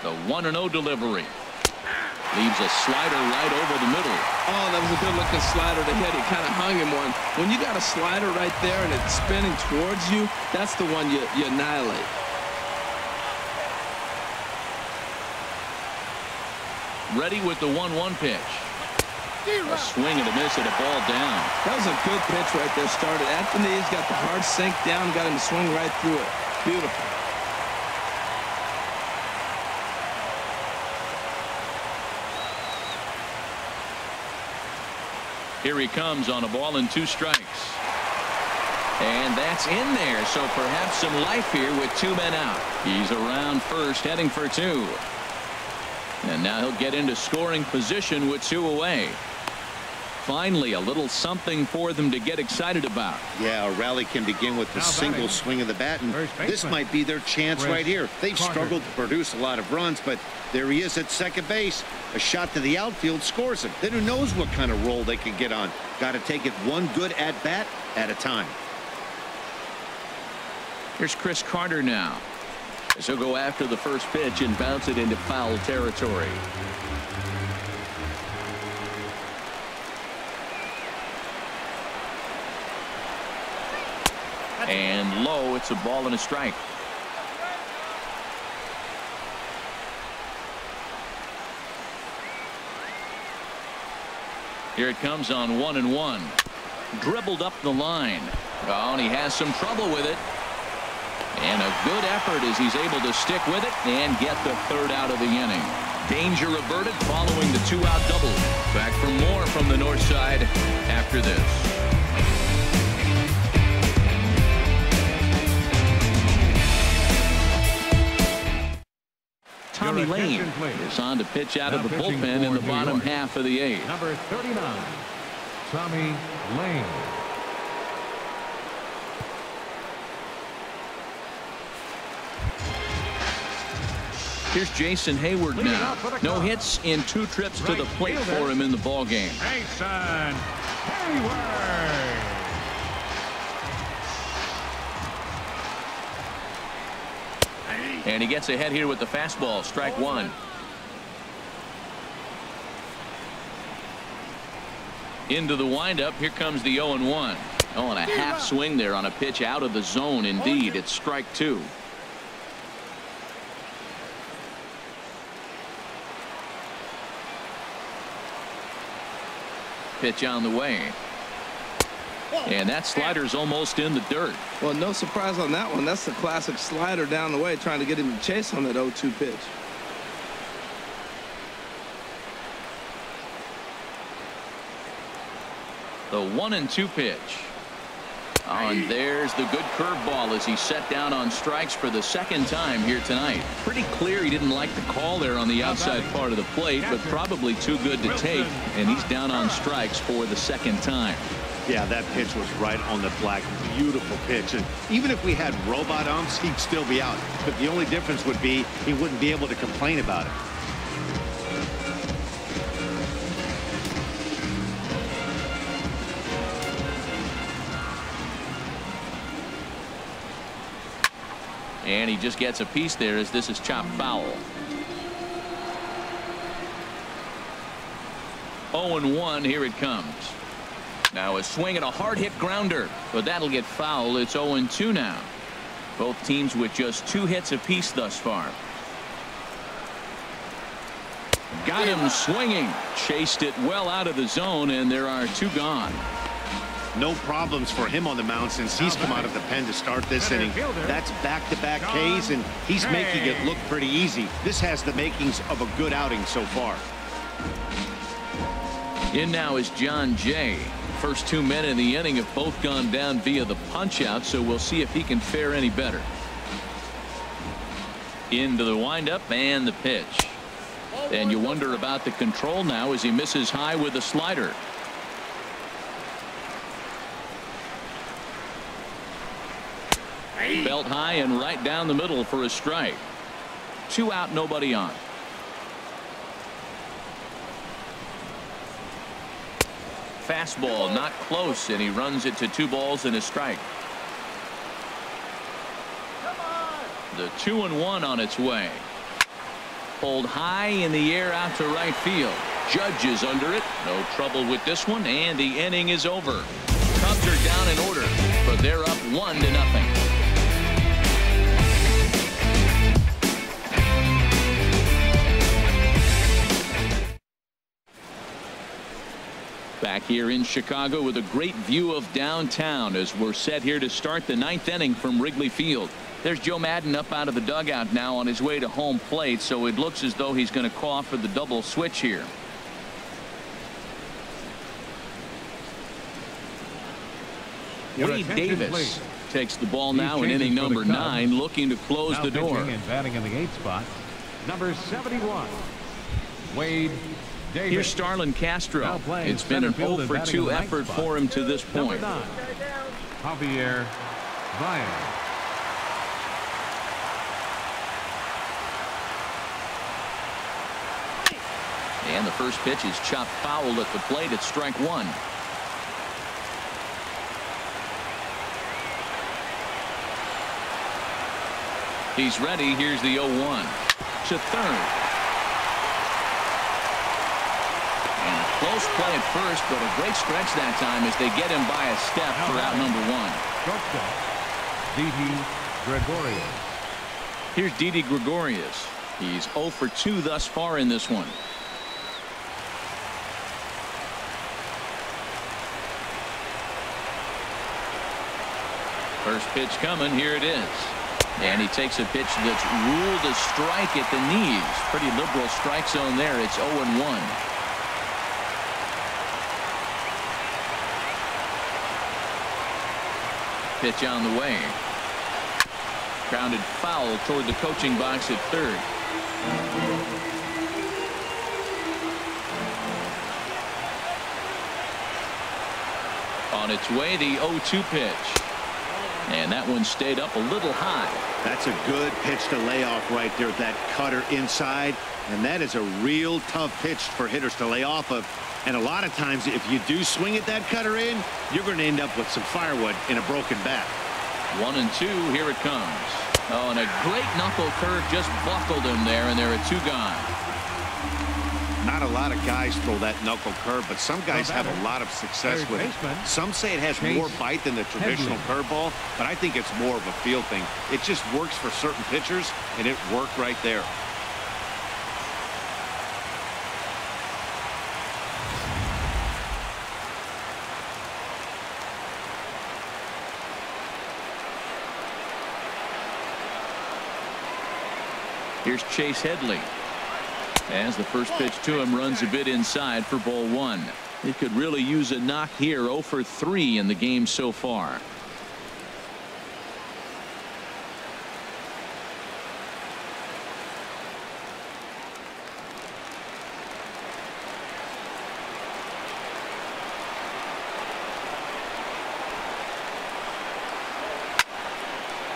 The 1-0 delivery. Leaves a slider right over the middle. Oh, that was a good looking slider to hit. He kind of hung him one. When you got a slider right there and it's spinning towards you, that's the one you annihilate. Ready with the 1-1 pitch. A swing and a miss at a ball down. That was a good pitch right there. Started at the knees, got the hard sink down, got him to swing right through it. Beautiful. Here he comes on a ball and 2 strikes. And that's in there, so perhaps some life here with 2 men out. He's around first, heading for 2. And now he'll get into scoring position with 2 away. Finally, a little something for them to get excited about. Yeah, a rally can begin with a single swing of the bat, and this might be their chance right here. They've struggled to produce a lot of runs, but there he is at second base. A shot to the outfield scores him. Then who knows what kind of roll they can get on. Got to take it one good at-bat at a time. Here's Chris Carter now. As he'll go after the first pitch and bounce it into foul territory. And low, it's a ball and a strike. Here it comes on 1-1. Dribbled up the line. Oh, and he has some trouble with it. And a good effort as he's able to stick with it and get the 3rd out of the inning. Danger averted following the 2-out double. Back for more from the north side after this. Tommy Lane is on to pitch out of the bullpen in the bottom half of the 8th. Number 39, Tommy Lane. Here's Jason Hayward now. No hits in 2 trips to the plate for him in the ballgame. Jason Hayward. And he gets ahead here with the fastball. Strike 1. Into the windup. Here comes the 0-1. Oh, and a half swing there on a pitch out of the zone. Indeed, it's strike 2. Pitch on the way. And that slider's almost in the dirt. Well, no surprise on that one. That's the classic slider down the way, trying to get him to chase on that 0-2 pitch. The 1-2 pitch. Oh, and there's the good curveball as he's set down on strikes for the 2nd time here tonight. Pretty clear he didn't like the call there on the outside part of the plate, but probably too good to take. And he's down on strikes for the 2nd time. Yeah, that pitch was right on the black. Beautiful pitch. And even if we had robot umps, he'd still be out. But the only difference would be he wouldn't be able to complain about it. And he just gets a piece there as this is chopped foul. 0-1. Here it comes. Now a swing and a hard hit grounder, but that'll get foul. It's 0-2 now. Both teams with just 2 hits apiece thus far. Got him swinging. Chased it well out of the zone, and there are 2 gone. No problems for him on the mound since he's come out of the pen to start this inning. That's back-to-back Ks, and he's making it look pretty easy. This has the makings of a good outing so far. In now is John Jay. First 2 men in the inning have both gone down via the punch-out, so we'll see if he can fare any better. Into the windup and the pitch. And you wonder about the control now as he misses high with a slider. Belt high and right down the middle for a strike. 2 out, nobody on. Fastball not close, and he runs it to 2 balls and a strike. The 2-1 on its way. Pulled high in the air out to right field. Judge is under it. No trouble with this one, and the inning is over. Cubs are down in order, but they're up 1-0. Back here in Chicago with a great view of downtown as we're set here to start the 9th inning from Wrigley Field. There's Joe Maddon up out of the dugout now on his way to home plate, so it looks as though he's going to call for the double switch here. Wade Davis takes the ball now in inning number 9, looking to close the door. And batting in the 8th spot, number 71, Wade Davis. Here's Starlin Castro. It's been an 0-for-2 effort for him to this point. Number 9, Javier Lyons. And the first pitch is chopped foul at the plate. It's strike 1. He's ready. Here's the 0-1 to third. And a close play at first, but a great stretch that time as they get him by a step for out number 1. Shortstop, Didi Gregorius. Here's Didi Gregorius. He's 0-for-2 thus far in this one. First pitch coming. Here it is. And he takes a pitch that's ruled a strike at the knees. Pretty liberal strike zone there. It's 0-1. Pitch on the way. Grounded foul toward the coaching box at third. On its way, the 0-2 pitch. And that one stayed up a little high. That's a good pitch to lay off right there, that cutter inside. And that is a real tough pitch for hitters to lay off of. And a lot of times, if you do swing at that cutter in, you're going to end up with some firewood in a broken bat. 1-2. Here it comes. Oh, and a great knuckle curve just buckled him there, and there are 2 gone. Not a lot of guys throw that knuckle curve, but some guys have a lot of success with it. Some say it has more bite than the traditional curveball, but I think it's more of a feel thing. It just works for certain pitchers, and it worked right there. Here's Chase Headley. As the first pitch to him runs a bit inside for ball 1. He could really use a knock here. 0-for-3 in the game so far.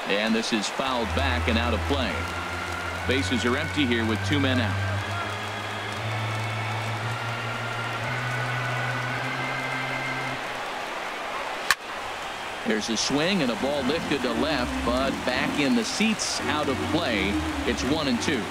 And this is fouled back and out of play. Bases are empty here with 2 men out. There's a swing and a ball lifted to left, but back in the seats, out of play. It's 1-2.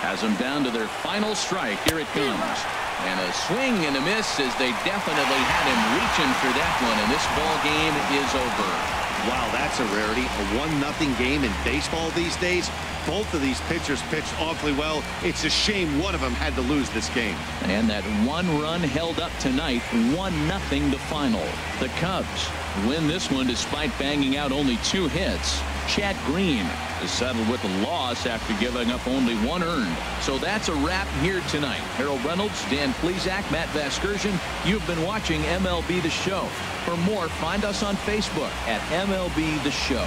Has them down to their final strike. Here it comes. And a swing and a miss as they definitely had him reaching for that one, and this ball game is over. Wow, that's a rarity. A 1-0 game in baseball these days. Both of these pitchers pitched awfully well. It's a shame one of them had to lose this game. And that 1 run held up tonight. 1-0 the final. The Cubs win this one despite banging out only 2 hits. Chad Green is settled with a loss after giving up only 1 earned. So that's a wrap here tonight. Harold Reynolds, Dan Plesac, Matt Vasgersian. You've been watching MLB The Show. For more, find us on Facebook at MLB The Show.